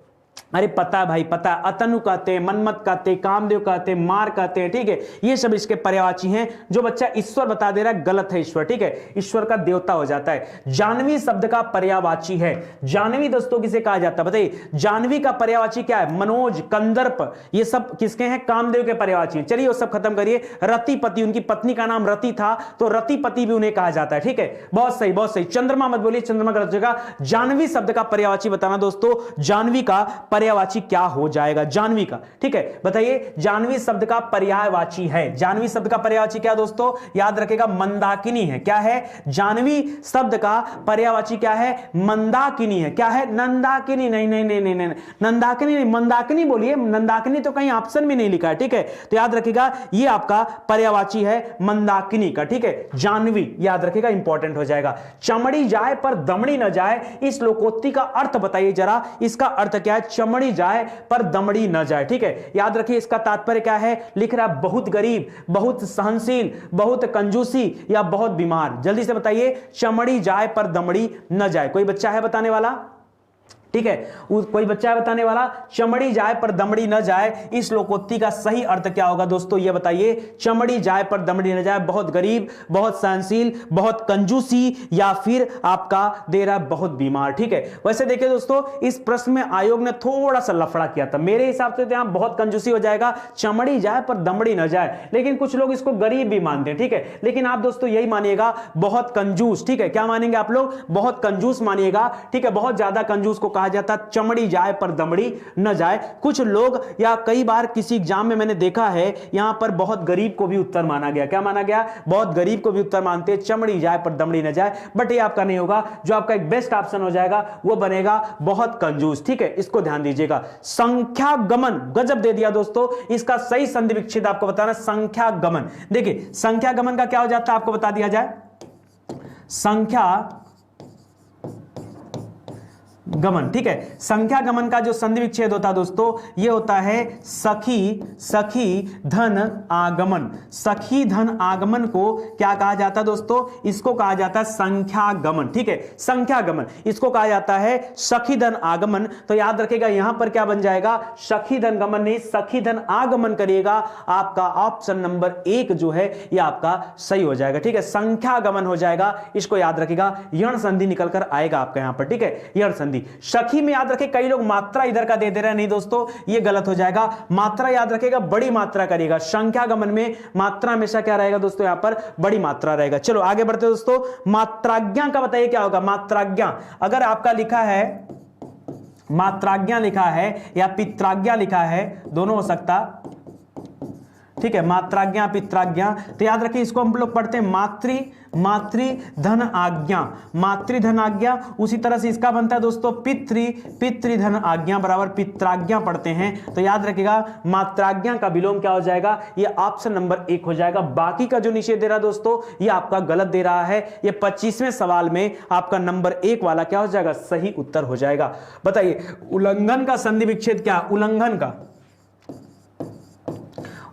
अरे पता है भाई, पता है। अतनु कहते हैं, मनमत कहते हैं, कामदेव कहते हैं, मार कहते हैं। ठीक है, ये सब इसके पर्यायवाची हैं। जो बच्चा ईश्वर बता दे रहा है गलत है ईश्वर। ठीक है, ईश्वर का देवता हो जाता है। जानवी शब्द का पर्यायवाची है। जानवी दोस्तों किसे कहा जाता है बताइए? जानवी का पर्यायवाची क्या है? मनोज, कंदर्प, ये सब किसके हैं? कामदेव के पर्यायवाची हैं। चलिए वो सब खत्म करिए। रतिपति, उनकी पत्नी का नाम रति था, तो रतिपति भी उन्हें कहा जाता है। ठीक है, बहुत सही बहुत सही। चंद्रमा मत बोलिए, चंद्रमा गलत जगह। जानवी शब्द का पर्यायवाची बताना दोस्तों। जानवी का पर्यायवाची क्या हो जाएगा? जानवी का। ठीक है, बताइए जानवी शब्द का पर्यायवाची है। जानवी शब्द का पर्यायवाची क्या दोस्तों? याद रखेगा मंदाकिनी है। क्या है? जानवी शब्द का पर्यायवाची क्या है? मंदाकिनी है। क्या है? नंदाकिनी नहीं, नहीं नहीं नहीं नहीं, नंदाकिनी नहीं, मंदाकिनी बोलिए। नंदाकिनी तो कहीं ऑप्शन में नहीं लिखा है। ठीक है, तो याद रखिएगा ये आपका पर्यायवाची है मंदाकिनी का। ठीक है, जानवी याद रखिएगा, इंपॉर्टेंट हो जाएगा। चमड़ी जाए पर दमड़ी न जाए, इस लोकोक्ति का अर्थ बताइए जरा। इसका अर्थ क्या है? चमड़ी जाए पर दमड़ी न जाए। ठीक है, याद रखिए इसका तात्पर्य क्या है? लिख रहा है बहुत गरीब, बहुत सहनशील, बहुत कंजूसी या बहुत बीमार। जल्दी से बताइए, चमड़ी जाए पर दमड़ी न जाए। कोई बच्चा है बताने वाला? ठीक है, कोई बच्चा है बताने वाला? चमड़ी जाए पर दमड़ी न जाए, इस लोकोक्ति का सही अर्थ क्या होगा दोस्तों? ये बताइए। चमड़ी जाए पर दमड़ी न जाए, बहुत गरीब, बहुत सहनशील, बहुत कंजूसी या फिर आपका दे रहा बहुत बीमार। ठीक है, वैसे देखिए दोस्तों, इस प्रश्न में आयोग ने थोड़ा सा लफड़ा किया था। मेरे हिसाब से तो यहां बहुत कंजूसी हो जाएगा, चमड़ी जाए पर दमड़ी न जाए, लेकिन कुछ लोग इसको गरीब भी मानते हैं। ठीक है, लेकिन आप दोस्तों यही मानिएगा, बहुत कंजूस। ठीक है, क्या मानेंगे आप लोग? बहुत कंजूस मानिएगा। ठीक है, बहुत ज्यादा कंजूस को जाता चमड़ी जाए पर दमड़ी न जाए। कुछ लोग या कई बार किसी एग्जाम में मैंने देखा है, यहां पर बहुत गरीब को भी उत्तर माना गया। क्या माना गया? बहुत गरीब को भी उत्तर मानते हैं, चमड़ी जाए पर दमड़ी न जाए। बट ये आपका नहीं होगा। जो आपका एक बेस्ट ऑप्शन हो जाएगा वो बनेगा बहुत कंजूस। ठीक है, इसको ध्यान दीजिएगा। संख्या गमन, गजब दे दिया दोस्तों। इसका सही संधि विच्छेद आपको बताना, संख्या गमन। देखिए संख्या गमन का क्या हो जाता है आपको बता दिया जाए। संख्या गमन, ठीक है, संख्या गमन का जो संधि विच्छेद होता है दोस्तों, ये होता है सखी धन आगमन। सखी धन आगमन को क्या कहा जाता है दोस्तों? इसको कहा जाता है संख्या गमन। ठीक है, संख्या गमन इसको कहा जाता है सखी धन आगमन। तो याद रखेगा यहां पर क्या बन जाएगा? सखी धन गमन नहीं, सखी धन आगमन करिएगा। आपका ऑप्शन नंबर 1 जो है ये आपका सही हो जाएगा। ठीक है, संख्या गमन हो जाएगा, इसको याद रखेगा। यण संधि निकल कर आएगा आपका यहां पर। ठीक है, यण संधि। सखी में याद रखे, कई लोग मात्रा इधर का दे रहे हैं, नहीं दोस्तों ये गलत हो जाएगा। मात्रा याद रखेगा, बड़ी मात्रा करिएगा। संख्या गमन में मात्रा हमेशा क्या रहेगा दोस्तों? यहां पर बड़ी मात्रा रहेगा। चलो आगे बढ़ते दोस्तों। मात्राज्ञा का बताइए क्या होगा? मात्राज्ञा अगर आपका लिखा है, मात्राज्ञा लिखा है या पित्राज्ञा लिखा है, दोनों हो सकता। ठीक है, मात्राज्ञा पित्राज्ञा, तो याद रखिए इसको हम लोग पढ़ते हैं मातृ धन आज्ञा, मातृ धन आज्ञा। उसी तरह से इसका बनता है दोस्तों पितृ धन आज्ञा बराबर पित्राज्ञा पढ़ते हैं। तो याद रखिएगा मात्राज्ञा का विलोम क्या हो जाएगा? ये ऑप्शन नंबर 1 हो जाएगा। बाकी का जो नीचे दे रहा दोस्तों ये आपका गलत दे रहा है। ये 25वें सवाल में आपका नंबर 1 वाला क्या हो जाएगा? सही उत्तर हो जाएगा। बताइए उल्लंघन का संधि विच्छेद क्या?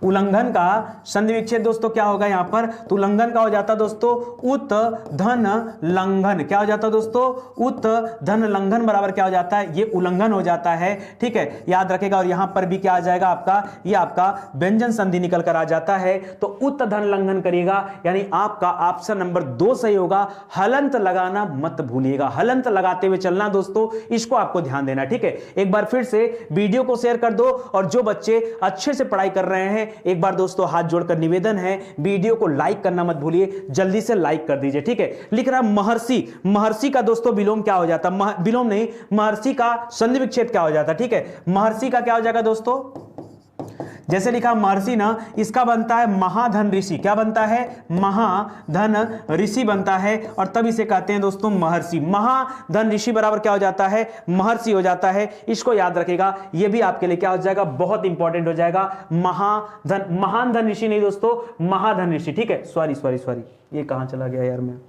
उल्लंघन का संधि विच्छेद दोस्तों क्या होगा यहां पर? तो उल्लंघन का हो जाता दोस्तों उत धन लंघन। क्या हो जाता दोस्तों? उत धन लंघन बराबर क्या हो जाता है? ये उल्लंघन हो जाता है। ठीक है, याद रखेगा। और यहां पर भी क्या आ जाएगा आपका? ये आपका व्यंजन संधि निकल कर आ जाता है। तो उत धन लंघन करिएगा, यानी आपका ऑप्शन नंबर 2 सही होगा। हलंत लगाना मत भूलिएगा, हलंत लगाते हुए चलना दोस्तों, इसको आपको ध्यान देना। ठीक है, एक बार फिर से वीडियो को शेयर कर दो, और जो बच्चे अच्छे से पढ़ाई कर रहे हैं एक बार दोस्तों हाथ जोड़कर निवेदन है, वीडियो को लाइक करना मत भूलिए, जल्दी से लाइक कर दीजिए। ठीक है, लिख रहा महर्षि, महर्षि का दोस्तों विलोम क्या हो जाता? विलोम नहीं, महर्षि का संधि विच्छेद क्या हो जाता? ठीक है, महर्षि का क्या हो जाएगा दोस्तों? जैसे लिखा महर्षि ना, इसका बनता है महाधन ऋषि। क्या बनता है? महाधन ऋषि बनता है, और तब इसे कहते हैं दोस्तों महर्षि। महाधन ऋषि बराबर क्या हो जाता है? महर्षि हो जाता है। इसको याद रखेगा, यह भी आपके लिए क्या हो जाएगा? बहुत इंपॉर्टेंट हो जाएगा। महाधन, महान धन ऋषि नहीं दोस्तों, महाधन ऋषि। ठीक है, सॉरी ये कहां चला गया यार मैं।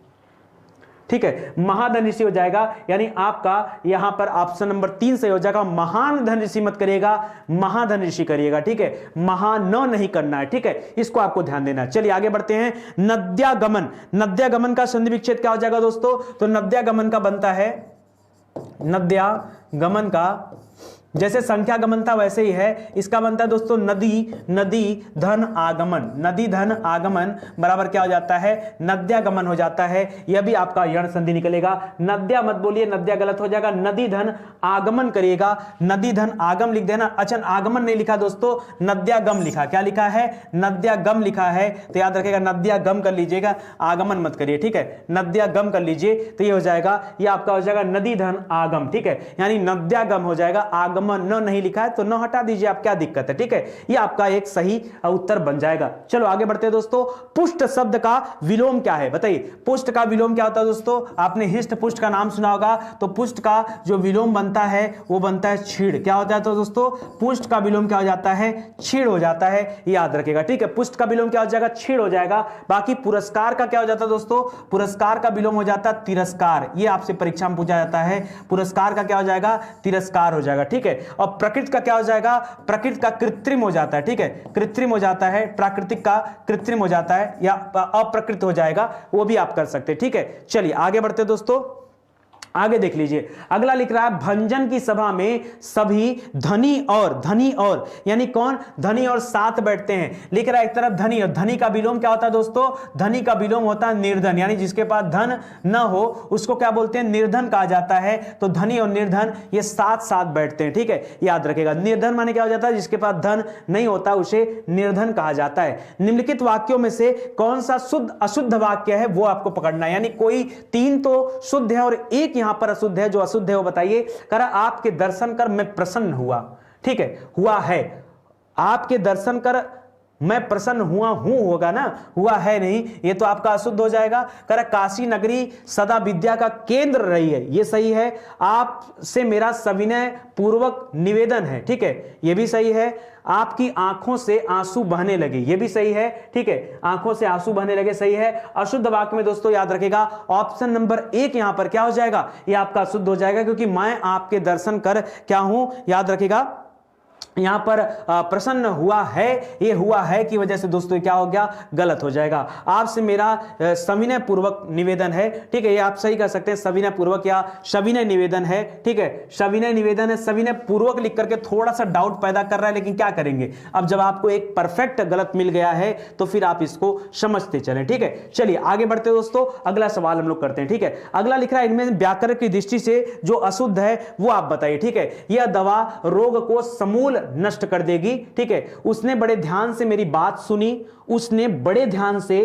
ठीक है, महाधन ऋषि हो जाएगा, यानी आपका यहां पर ऑप्शन नंबर 3 से हो जाएगा। महान धन ऋषि मत करिएगा, महाधन ऋषि करिएगा। ठीक है, महान नहीं करना है। ठीक है, इसको आपको ध्यान देना है। चलिए आगे बढ़ते हैं। नद्यागमन, नद्यागमन का संधि विच्छेद क्या हो जाएगा दोस्तों? तो नद्यागमन का बनता है, नद्यागमन का जैसे संख्या गमन था वैसे ही है, इसका बनता है दोस्तों नदी धन आगमन। नदी धन आगमन बराबर क्या हो जाता है? नद्यागमन हो जाता है। यह भी आपका यण संधि निकलेगा। नद्या मत बोलिए, नद्या गलत हो जाएगा। नदी धन आगमन करिएगा, नदी धन आगम लिख देना। अच्छा, आगमन नहीं लिखा दोस्तों, नद्यागम लिखा। क्या लिखा है? नद्यागम लिखा है। तो याद रखेगा नद्यागम कर लीजिएगा, आगमन मत करिए। ठीक है, नद्यागम कर लीजिए, तो ये हो जाएगा, ये आपका हो जाएगा नदी धन आगम। ठीक है, यानी नद्यागम हो जाएगा, आगमन कॉमा न नहीं लिखा है तो न हटा दीजिए, आप क्या दिक्कत है, ठीक है। ये आपका एक सही उत्तर बन जाएगा। चलो आगे बढ़ते हैं दोस्तों। पुष्ट शब्द का विलोम क्या है, बताइए। पुष्ट का विलोम क्या होता है दोस्तों? आपने हिष्ट पुष्ट का नाम सुना होगा, तो पुष्ट का जो विलोम बनता है वो बनता है छीड़। क्या होता है तो दोस्तों? पुष्ट का विलोम क्या हो जाता है? छीड़ हो जाता है, याद रखेगा, ठीक है। पुष्ट का विलोम क्या हो जाएगा? छीड़ हो जाएगा। बाकी पुरस्कार का क्या हो जाता है दोस्तों? पुरस्कार का विलोम हो जाता है तिरस्कार। ये आपसे परीक्षा में पूछा जाता है। पुरस्कार का क्या हो जाएगा? तिरस्कार हो जाएगा, ठीक है। और प्रकृति का क्या हो जाएगा? प्रकृति का कृत्रिम हो जाता है, ठीक है, कृत्रिम हो जाता है। प्राकृतिक का कृत्रिम हो जाता है या अप्रकृत हो जाएगा, वो भी आप कर सकते हैं, ठीक है। चलिए आगे बढ़ते हैं दोस्तों। आगे देख लीजिए, अगला लिख रहा है भंजन की सभा में सभी धनी और यानी कौन? धनी और साथ बैठते हैं। लिख रहा है एक तरफ धनी, और धनी का विलोम क्या होता है दोस्तों? धनी का विलोम होता है निर्धन, यानी जिसके पास धन न हो उसको क्या बोलते हैं? निर्धन कहा जाता है। तो धनी और निर्धन ये साथ साथ बैठते हैं, ठीक है, याद रखेगा। निर्धन माने क्या हो जाता है? जिसके पास धन नहीं होता उसे निर्धन कहा जाता है। निम्नलिखित वाक्यों में से कौन सा शुद्ध अशुद्ध वाक्य है वो आपको पकड़ना है, यानी कोई 3 तो शुद्ध है और एक यहां पर अशुद्ध है। जो अशुद्ध है वो बताइए। करा आपके दर्शन कर मैं प्रसन्न हुआ, ठीक है, हुआ है। आपके दर्शन कर मैं प्रसन्न हुआ हूं होगा ना, हुआ है नहीं, ये तो आपका अशुद्ध हो जाएगा। करा काशी नगरी सदा विद्या का केंद्र रही है, ये सही है। आपसे मेरा सविनय पूर्वक निवेदन है, ठीक है, ये भी सही है। आपकी आंखों से आंसू बहने लगे, ये भी सही है, ठीक है, आंखों से आंसू बहने लगे सही है। अशुद्ध वाक्य में दोस्तों याद रखेगा ऑप्शन नंबर 1 यहां पर क्या हो जाएगा? ये आपका अशुद्ध हो जाएगा, क्योंकि मैं आपके दर्शन कर क्या हूं, याद रखेगा यहां पर प्रसन्न हुआ है, ये हुआ है की वजह से दोस्तों क्या हो गया? गलत हो जाएगा। आपसे मेरा सविनय पूर्वक निवेदन है, ठीक है, ये आप सही कर सकते हैं, सविनय पूर्वक या सविनय निवेदन है, ठीक है, सविनय निवेदन है। सविनय पूर्वक लिख करके थोड़ा सा डाउट पैदा कर रहा है, लेकिन क्या करेंगे, अब जब आपको एक परफेक्ट गलत मिल गया है तो फिर आप इसको समझते चलें, ठीक है। चलिए आगे बढ़ते दोस्तों, अगला सवाल हम लोग करते हैं, ठीक है। अगला लिख रहा है इनमें व्याकरण की दृष्टि से जो अशुद्ध है वो आप बताइए, ठीक है। यह दवा रोग को समूल नष्ट कर देगी, ठीक है। उसने बड़े ध्यान से मेरी बात सुनी, उसने बड़े ध्यान से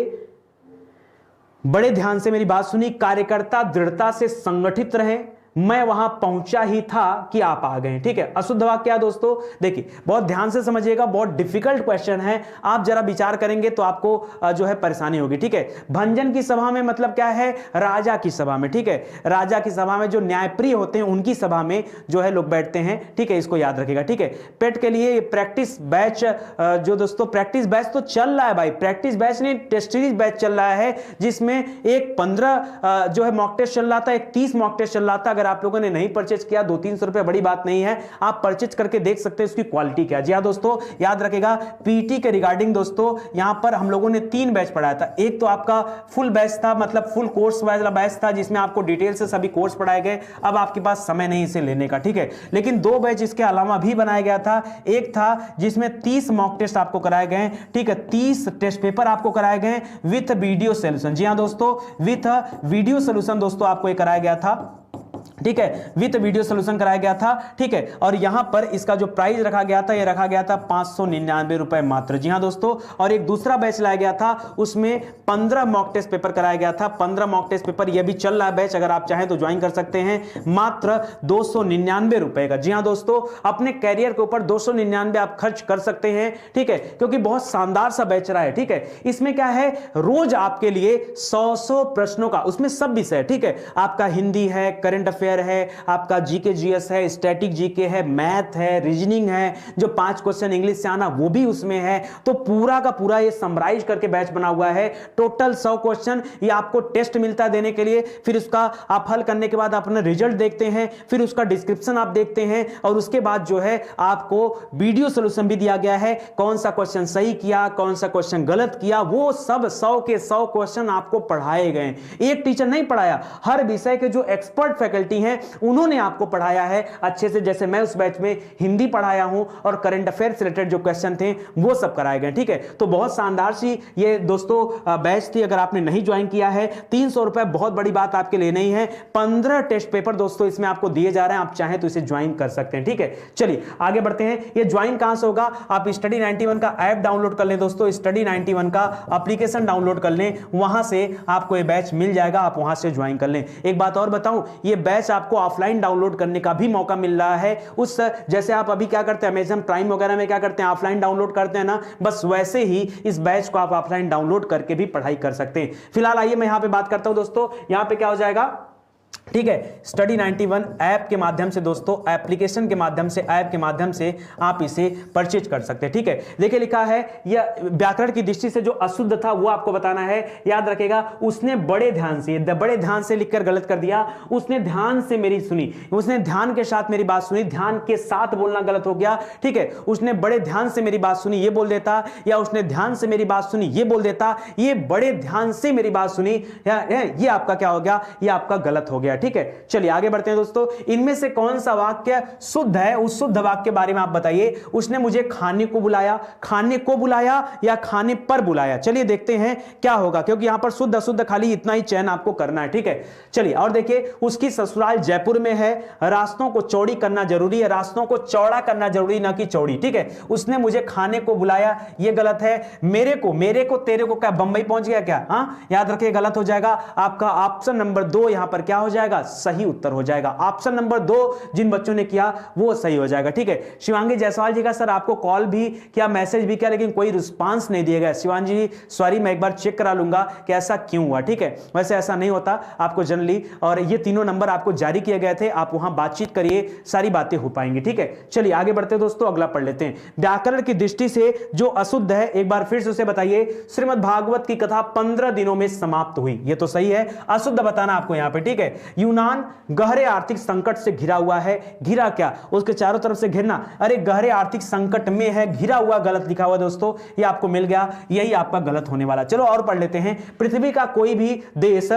मेरी बात सुनी। कार्यकर्ता दृढ़ता से संगठित रहे, मैं वहां पहुंचा ही था कि आप आ गए, ठीक है। अशुद्ध वाक्य क्या दोस्तों? देखिए बहुत ध्यान से समझिएगा, बहुत डिफिकल्ट क्वेश्चन है, आप जरा विचार करेंगे तो आपको जो है परेशानी होगी, ठीक है। भंजन की सभा में मतलब क्या है? राजा की सभा में, ठीक है, राजा की सभा में जो न्यायप्रिय होते हैं उनकी सभा में जो है लोग बैठते हैं, ठीक है, इसको याद रखिएगा, ठीक है। पेट के लिए प्रैक्टिस बैच जो दोस्तों प्रैक्टिस बैच तो चल रहा है भाई, प्रैक्टिस बैच नहीं टेस्ट सीरीज बैच चल रहा है, जिसमें एक 15 जो है मॉक टेस्ट चल रहा था, एक 30 मॉक टेस्ट चल रहा था। अगर आप लोगों ने नहीं परचेज किया, 200-300 रुपए बड़ी बात नहीं है, आप परचेज करके देख सकते हैं उसकी क्वालिटी क्या। जी हां दोस्तों, याद रखेगा पीटी के रिगार्डिंग दोस्तों यहां पर हम लोगों ने 3 बैच पढ़ाया था। एक तो आपका फुल बैच था, मतलब फुल कोर्स वाला बैच था, जिसमें आपको डिटेल से सभी कोर्स पढ़ाए गए। अब आपके पास समय नहीं इसे लेने का, ठीक है। लेकिन 2 बैच इसके अलावा भी बनाया गया था। एक था जिसमें 30 मॉक टेस्ट आपको कराए गए, ठीक है, 30 टेस्ट पेपर आपको कराए गए विथ वीडियो सोल्यूशन। जी हां दोस्तों, विथ वीडियो सोल्यूशन दोस्तों आपको ये कराया गया था, ठीक है, विद वीडियो सोल्यूशन कराया गया था, ठीक है। और यहां पर इसका जो प्राइस रखा गया था, ये रखा गया था 599 रुपए मात्र। जी हां दोस्तों, और एक दूसरा बैच लाया गया था, उसमें 15 मॉक टेस्ट पेपर कराया गया था, 15 मॉक टेस्ट पेपर, ये भी चल रहा है बैच, अगर आप चाहें तो ज्वाइन कर सकते हैं, मात्र 299 रुपए का। जी हां दोस्तों, अपने कैरियर के ऊपर 299 आप खर्च कर सकते हैं, ठीक है, क्योंकि बहुत शानदार सा बैच रहा है, ठीक है। इसमें क्या है, रोज आपके लिए 100 प्रश्नों का, उसमें सब विषय, ठीक है, आपका हिंदी है, करंट अफेयर है, आपका जीके जीएस है, स्टैटिक जीके है, मैथ है, रीजनिंग है, जो 5 क्वेश्चन इंग्लिश से आना वो भी उसमें है। तो पूरा का पूरा ये समराइज करके बैच बना हुआ है। टोटल 100 क्वेश्चन ये आपको टेस्ट मिलता है देने के लिए, फिर उसका आप हल करने के बाद अपना रिजल्ट देखते हैं, फिर उसका डिस्क्रिप्शन आप देखते हैं, और उसके बाद जो है आपको वीडियो सोल्यूशन भी दिया गया है, कौन सा क्वेश्चन सही किया, कौन सा क्वेश्चन गलत किया, वो सब 100 के 100 क्वेश्चन आपको पढ़ाए गए। एक टीचर नहीं पढ़ाया, हर विषय के जो एक्सपर्ट फैकल्टी हैं उन्होंने आपको पढ़ाया है अच्छे से। जैसे मैं उस बैच में हिंदी पढ़ाया हूं और करंट अफेयर से रिलेटेड जो क्वेश्चन थे वो सब कराए गए, ठीक है। तो बहुत शानदार सी ये दोस्तों बैच थी। अगर आपने नहीं ज्वाइन किया है, 300 रुपए बहुत बड़ी बात आपके लिए नहीं है। 15 टेस्ट पेपर दोस्तों इसमें आपको दिए जा रहे हैं, आप चाहें तो इसे ज्वाइन कर सकते हैं, ठीक है। चलिए आगे बढ़ते हैं। ये ज्वाइन कहां से होगा? आप स्टडी 91 का ऐप डाउनलोड कर लें दोस्तों, स्टडी 91 का एप्लीकेशन डाउनलोड कर लें, वहां से आपको ये बैच मिल जाएगा, आप वहां से ज्वाइन कर लें। एक बात और बताऊं, ये बैच बैच आपको ऑफलाइन डाउनलोड करने का भी मौका मिल रहा है। उस जैसे आप अभी क्या करते हैं अमेजन प्राइम वगैरह में क्या करते हैं ऑफलाइन डाउनलोड करते हैं ना, बस वैसे ही इस बैच को आप ऑफलाइन डाउनलोड करके भी पढ़ाई कर सकते हैं। फिलहाल आइए मैं यहां पे बात करता हूं दोस्तों, यहां पे क्या हो जाएगा, ठीक है, स्टडी 91 ऐप के माध्यम से दोस्तों, एप्लीकेशन के माध्यम से, ऐप के माध्यम से आप इसे परचेज कर सकते हैं। ठीक है, देखिए लिखा है यह व्याकरण की दृष्टि से जो अशुद्ध था वो आपको बताना है। याद रखेगा, उसने बड़े ध्यान से लिखकर गलत कर दिया। उसने ध्यान से मेरी सुनी, उसने ध्यान के साथ मेरी बात सुनी, ध्यान के साथ बोलना गलत हो गया। ठीक है, उसने बड़े ध्यान से मेरी बात सुनी ये बोल देता, या उसने ध्यान से मेरी बात सुनी ये बोल देता। ये बड़े ध्यान से मेरी बात सुनी, ये आपका क्या हो गया, ये आपका गलत हो गया। ठीक है, चलिए आगे बढ़ते हैं दोस्तों। इनमें से कौन सा वाक्य शुद्ध है, उस शुद्ध वाक्य के बारे में आप बताइए। उसने मुझे खाने को बुलाया या खाने पर बुलाया। चलिए देखते हैं क्या होगा, क्योंकि यहां पर शुद्ध अशुद्ध खाली इतना ही चयन आपको करना है। ठीक है, चलिए और देखिए, उसकी ससुराल जयपुर में है, रास्तों को चौड़ी करना जरूरी है, रास्तों को चौड़ा करना जरूरी ना कि चौड़ी। ठीक है, उसने मुझे खाने को बुलाया, यह गलत है। मेरे को तेरे को क्या बंबई पहुंच गया क्या, याद रखिए गलत हो जाएगा। आपका ऑप्शन नंबर 2 यहां पर क्या हो जाएगा, सही उत्तर हो जाएगा। ऑप्शन नंबर 2 जिन बच्चों ने किया वो सही हो जाएगा। ठीक है, शिवांगी जायसवाल जी का सर आपको कॉल भी किया, मैसेज भी किया, लेकिन कोई रिस्पांस नहीं दिया गया। शिवांगी जी सॉरी, मैं एक बार चेक करा लूंगा कि ऐसा क्यों हुआ। ठीक है, वैसे ऐसा नहीं होता आपको जनरली, और ये तीनों नंबर आपको जारी किए गए थे, आप वहां बातचीत करिए, सारी बातें हो पाएंगी। ठीक है, चलिए आगे बढ़ते हैं दोस्तों, अगला पढ़ लेते हैं। व्याकरण की दृष्टि से जो अशुद्ध है, एक बार फिर से उसे बताइए। श्रीमद् भागवत की कथा 15 दिनों में समाप्त हुई, ये तो सही है। अशुद्ध बताना आपको यहां पे। ठीक है, यूनान गहरे आर्थिक संकट से घिरा हुआ है। घिरा क्या, उसके चारों तरफ से घिरना, अरे गहरे आर्थिक संकट में है, घिरा हुआ गलत लिखा हुआ दोस्तों, ये आपको मिल गया, यही आपका गलत होने वाला। चलो और पढ़ लेते हैं। पृथ्वी का कोई भी देश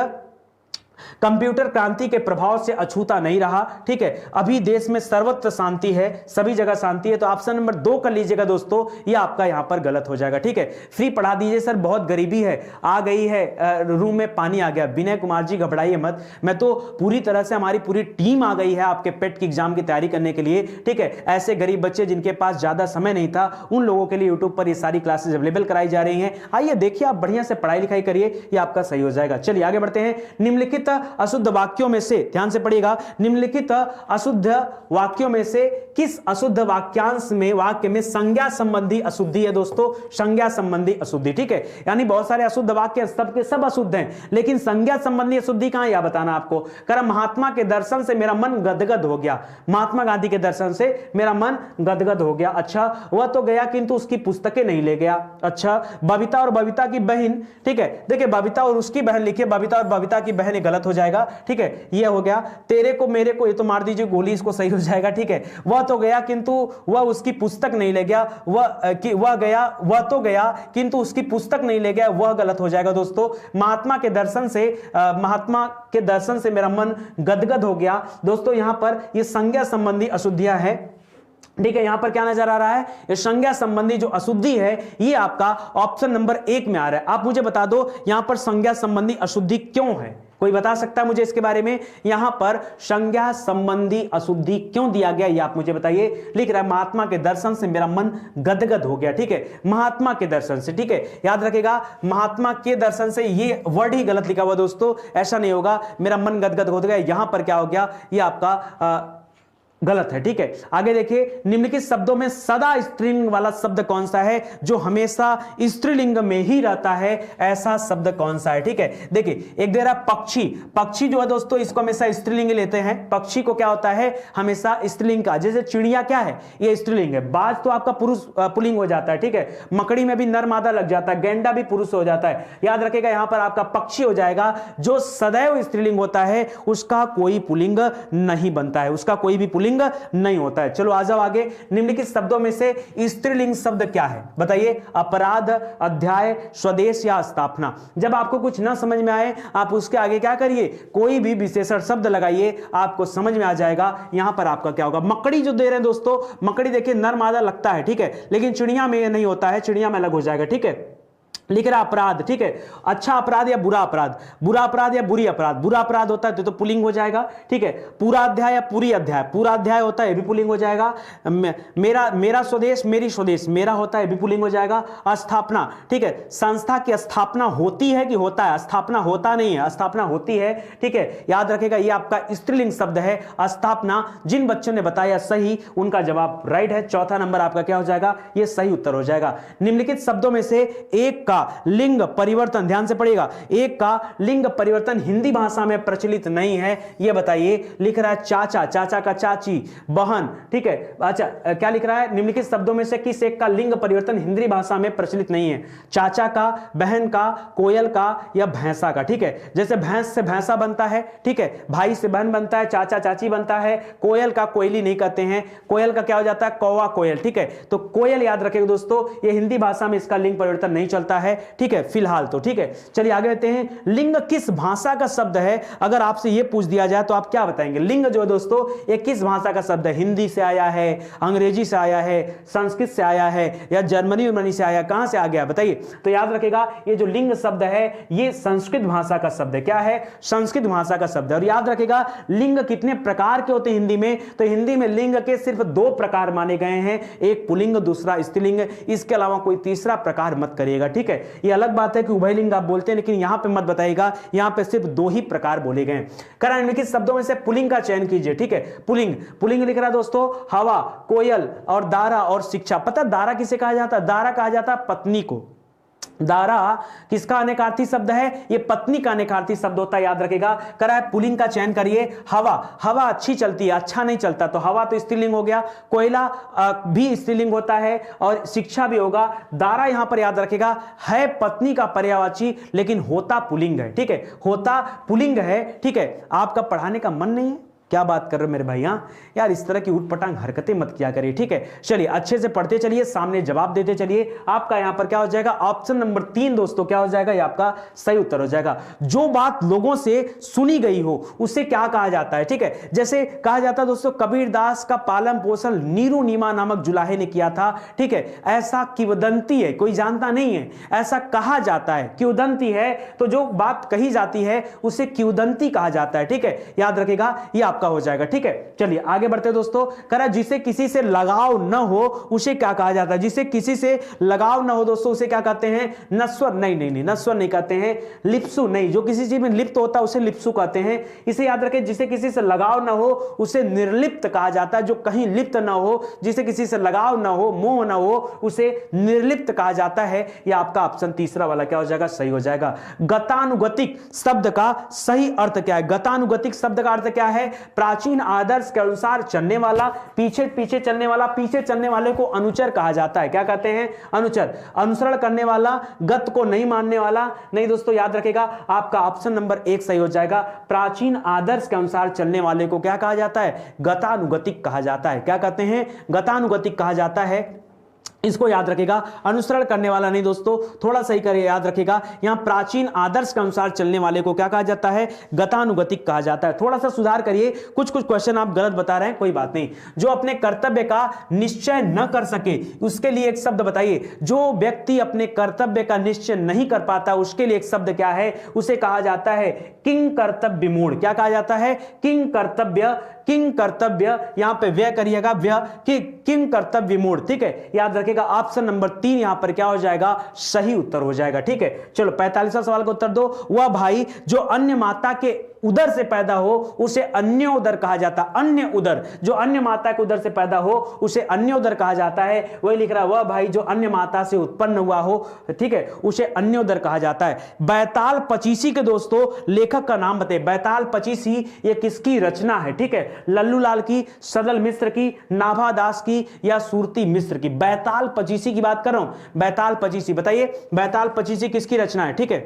कंप्यूटर क्रांति के प्रभाव से अछूता नहीं रहा। ठीक है, अभी देश में सर्वत्र शांति है, सभी जगह शांति है। तो ऑप्शन नंबर 2 कर लीजिएगा दोस्तों, ये आपका यहां पर गलत हो जाएगा। ठीक है, फ्री पढ़ा दीजिए सर, बहुत गरीबी है, आ गई है, रूम में पानी आ गया। विनय कुमार जी घबराइए मत, मैं तो पूरी तरह से, हमारी पूरी टीम आ गई है आपके पेट की एग्जाम की तैयारी करने के लिए। ठीक है, ऐसे गरीब बच्चे जिनके पास ज्यादा समय नहीं था, उन लोगों के लिए यूट्यूब पर ये सारी क्लासेस अवेलेबल कराई जा रही हैं। आइए देखिए, आप बढ़िया से पढ़ाई लिखाई करिए, ये आपका सही हो जाएगा। चलिए आगे बढ़ते हैं। निम्नलिखित अशुद्ध वाक्यों में से, ध्यान से पढ़िएगा, निम्नलिखित अशुद्ध वाक्यों में से किस अशुद्ध वाक्यांश में, वाक्य में संज्ञा संबंधी अशुद्धि है दोस्तों, संज्ञा संबंधी अशुद्धि। ठीक है, यानी बहुत सारे अशुद्ध वाक्य सब के सब अशुद्ध हैं, लेकिन संज्ञा संबंधी अशुद्धि कहां, यह बताना आपको। कर महात्मा के दर्शन से मेरा मन गदगद हो गया, महात्मा गांधी के दर्शन से मेरा मन गदगद हो गया। अच्छा, वह तो गया किंतु उसकी पुस्तकें नहीं ले गया। अच्छा, बबीता और बबीता की बहन, ठीक है, देखिए बबीता और उसकी बहन लिखिए, बबीता और बबीता की बहन गलत हो जाएगा। ठीक है, यह हो गया। तेरे को मेरे को, ये तो मार दीजिए गोली, इसको सही हो जाएगा। ठीक है, वह तो गया किंतु वह उसकी पुस्तक नहीं ले गया, वह तो गया किंतु उसकी पुस्तक नहीं ले गया, वह गलत हो जाएगा दोस्तों। महात्मा के दर्शन से मेरा मन गदगद हो गया। दोस्तों यहां पर ये संज्ञा संबंधी अशुद्धियां हैं। ठीक है, यहां पर क्या नजर आ रहा है, ये संज्ञा संबंधी जो अशुद्धि है, ये आपका ऑप्शन नंबर 1 में आ रहा है। आप मुझे बता दो यहां पर संज्ञा संबंधी अशुद्धि क्यों है, कोई बता सकता है मुझे इसके बारे में? यहां पर संज्ञा संबंधी अशुद्धि क्यों दिया गया, ये आप मुझे बताइए। लिख रहा है महात्मा के दर्शन से मेरा मन गदगद हो गया। ठीक है, महात्मा के दर्शन से, ठीक है, याद रखेगा महात्मा के दर्शन से, ये वर्ड ही गलत लिखा हुआ दोस्तों, ऐसा नहीं होगा मेरा मन गदगद हो गया। यहां पर क्या हो गया, ये आपका गलत है। ठीक है, आगे देखिए, निम्नलिखित शब्दों में सदा स्त्रीलिंग वाला शब्द कौन सा है, जो हमेशा स्त्रीलिंग में ही रहता है, ऐसा शब्द कौन सा है? ठीक है, देखिए एक दे रहा पक्षी, पक्षी जो है दोस्तों इसको हमेशा स्त्रीलिंग लेते हैं। पक्षी को क्या होता है, हमेशा स्त्रीलिंग का, जैसे चिड़िया क्या है, ये स्त्रीलिंग है। बाज तो आपका पुरुष पुल्लिंग हो जाता है। ठीक है, मकड़ी में भी नर मादा लग जाता है, गेंडा भी पुरुष हो जाता है। याद रखेगा यहां पर आपका पक्षी हो जाएगा, जो सदैव स्त्रीलिंग होता है उसका कोई पुल्लिंग नहीं बनता है, उसका कोई भी पुल्लिंग नहीं होता है। चलो आ जाओ आगे। निम्नलिखित शब्दों में से स्त्रीलिंग शब्द क्या है, बताइए। अपराध, अध्याय, स्वदेश या स्थापना। जब आपको कुछ ना समझ में आए, आप उसके आगे क्या करिए, कोई भी विशेषण शब्द लगाइए, आपको समझ में आ जाएगा। यहां पर आपका क्या होगा, मकड़ी जो दे रहे हैं दोस्तों, मकड़ी देखिए नर मादा लगता है, ठीक है, लेकिन चिड़िया में नहीं होता है, चिड़िया में अलग हो जाएगा। ठीक है, लिख रहा अपराध, ठीक है, अच्छा अपराध या बुरा अपराध, बुरा अपराध या बुरी अपराध, बुरा अपराध होता है तो पुल्लिंग हो जाएगा, ठीक है, पूरा अध्याय या पूरी अध्याय, पूरा अध्याय होता है ये भी पुल्लिंग हो जाएगा, मेरा स्वदेश मेरी स्वदेश, मेरा होता है ये भी पुल्लिंग हो जाएगा, स्थापना, ठीक है, संस्था की स्थापना होती है कि होता है, स्थापना होता नहीं है, स्थापना होती है, ठीक है, याद रखेगा ये आपका स्त्रीलिंग शब्द है स्थापना। जिन बच्चों ने बताया सही उनका जवाब राइट है, चौथा नंबर आपका क्या हो जाएगा, ये सही उत्तर हो जाएगा। निम्नलिखित शब्दों में से एक का लिंग परिवर्तन, ध्यान से पढ़िएगा, एक का लिंग परिवर्तन हिंदी भाषा में प्रचलित नहीं है, यह बताइए। लिख रहा है चाचा, चाचा का चाची, बहन, ठीक है, अच्छा क्या लिख रहा है, निम्नलिखित शब्दों में से किस एक का लिंग परिवर्तन हिंदी भाषा में प्रचलित नहीं है, चाचा का, बहन का, कोयल का या भैंसा का, ठीक है, जैसे भैंस से भैंसा बनता है, ठीक है, भाई से बहन बनता है, चाचा चाची बनता है, कोयल का कोयली नहीं कहते हैं, कोयल का क्या हो जाता है, कौवा कोयल, ठीक है, तो कोयल याद रखेगा दोस्तों, ये हिंदी भाषा में इसका लिंग परिवर्तन नहीं चलता है, ठीक है, फिलहाल तो, ठीक है। चलिए आगे बढ़ते हैं, लिंग किस भाषा का शब्द है, अगर आपसे यह पूछ दिया जाए तो आप क्या बताएंगे, लिंग जो है दोस्तों ये किस भाषा का शब्द है, हिंदी से आया है, अंग्रेजी से आया है, संस्कृत से आया है या जर्मनी से आया, कहां से आ गया बताइए। तो याद रखेगा ये जो लिंग शब्द है ये संस्कृत भाषा का शब्द है, क्या है, संस्कृत भाषा का शब्द है। और याद रखेगा लिंग कितने प्रकार के होते हैं हिंदी में, तो हिंदी में लिंग के सिर्फ दो प्रकार माने गए हैं, एक पुल्लिंग दूसरा स्त्रीलिंग, इसके अलावा कोई तीसरा प्रकार मत करिएगा, ठीक है। ये अलग बात है कि उभयलिंग आप बोलते हैं लेकिन यहां पे मत बताइएगा, यहां पे सिर्फ दो ही प्रकार बोले गए। करा निम्नलिखित शब्दों में से पुल्लिंग का चयन कीजिए, ठीक है, पुल्लिंग, पुल्लिंग लिख रहा है दोस्तों हवा, कोयल और दारा और शिक्षा। पता दारा किसे कहा जाता है, दारा कहा जाता है पत्नी को, दारा किसका अनेकार्थी शब्द है, ये पत्नी का अनेकार्थी शब्द होता है, याद रखेगा। करा है पुल्लिंग का चयन करिए, हवा, हवा अच्छी चलती है, अच्छा नहीं चलता, तो हवा तो स्त्रीलिंग हो गया, कोयला भी स्त्रीलिंग होता है और शिक्षा भी होगा। दारा यहां पर याद रखेगा है पत्नी का पर्यायवाची लेकिन होता पुल्लिंग है, ठीक है, होता पुल्लिंग है, ठीक है। आपका पढ़ाने का मन नहीं है, क्या बात कर रहे हो मेरे भाई, यार इस तरह की उटपटांग हरकतें मत किया करिए, ठीक है। चलिए अच्छे से पढ़ते चलिए, सामने जवाब देते चलिए। आपका यहां पर क्या हो जाएगा, ऑप्शन नंबर 3 दोस्तों क्या हो जाएगा, ये आपका सही उत्तर हो जाएगा। जो बात लोगों से सुनी गई हो उसे क्या कहा जाता है, ठीक है। जैसे कहा जाता है दोस्तों कबीरदास का पालन पोषण नीरू नीमा नामक जुलाहे ने किया था, ठीक है, ऐसा किंवदंती है, कोई जानता नहीं है, ऐसा कहा जाता है, किंवदंती है, तो जो बात कही जाती है उसे किंवदंती कहा जाता है, ठीक है, याद रखेगा ये आपका हो जाएगा, ठीक है। चलिए आगे बढ़ते हैं दोस्तों। करा जिसे किसी से लगाव न हो उसे क्या कहा जाता है, जिसे किसी से लगाव न हो दोस्तों उसे क्या कहते हैं, नस्वर, नहीं नस्वर नहीं कहते हैं, लिप्सु नहीं, जो किसी चीज में लिप्त होता है उसे लिप्सु कहते हैं। इसे याद रखें, जिसे किसी से लगाव न हो उसे निर्लिप्त कहा जाता है, जो कहीं लिप्त न हो, जिसे किसी से लगाव न हो, मोह न हो, उसे निर्लिप्त कहा जाता है। यह आपका ऑप्शन तीसरा वाला क्या हो जाएगा, सही हो जाएगा। गतानुगतिक शब्द का सही अर्थ क्या है, गतानुगतिक शब्द का अर्थ क्या है, प्राचीन आदर्श के अनुसार चलने वाला, पीछे पीछे चलने वाला, पीछे चलने वाले को अनुचर कहा जाता है, क्या कहते हैं, अनुचर, अनुसरण करने वाला, गत को नहीं मानने वाला। नहीं दोस्तों याद रखेगा आपका ऑप्शन नंबर 1 सही हो जाएगा। प्राचीन आदर्श के अनुसार चलने वाले को क्या कहा जाता है, गतानुगतिक कहा जाता है, क्या कहते हैं, गतानुगतिक कहा जाता है। इसको याद रखेगा, अनुसरण करने वाला नहीं दोस्तों, थोड़ा सही करिए, याद रखेगा यहां प्राचीन आदर्श के अनुसार चलने वाले को क्या कहा जाता है, गतानुगतिक कहा जाता है। थोड़ा सा सुधार करिए, कुछ क्वेश्चन आप गलत बता रहे हैं, कोई बात नहीं। जो अपने कर्तव्य का निश्चय न कर सके उसके लिए एक शब्द बताइए, जो व्यक्ति अपने कर्तव्य का निश्चय नहीं कर पाता उसके लिए एक शब्द क्या है, उसे कहा जाता है किंग कर्तव्य मूढ़। क्या कहा जाता है, किंग कर्तव्य, किंग कर्तव्य, यहां पे व्यय करिएगा, व्यय कि किंग कर्तव्य मूढ़, ठीक है, याद रखेगा ऑप्शन नंबर 3 यहां पर क्या हो जाएगा, सही उत्तर हो जाएगा, ठीक है। चलो 45वां सवाल का उत्तर दो। वह भाई जो अन्य माता के उदर से पैदा हो उसे अन्य उदर कहा जाता है, अन्य उदर, जो अन्य माता के उदर से पैदा हो उसे अन्य उदर कहा जाता है। वही लिख रहा है, वह भाई जो अन्य माता से उत्पन्न हुआ हो, ठीक है, उसे अन्य उदर कहा जाता है। बैताल पचीसी के दोस्तों लेखक का नाम बताइए, बैताल पचीसी ये किसकी रचना है, ठीक है, लल्लू लाल की, सदल मिश्र की, नाभा दास की या सूरती मिश्र की। बैताल पचीसी की बात कर रहा हूं, बैताल पचीसी, बताइए बैताल पचीसी किसकी रचना है, ठीक है,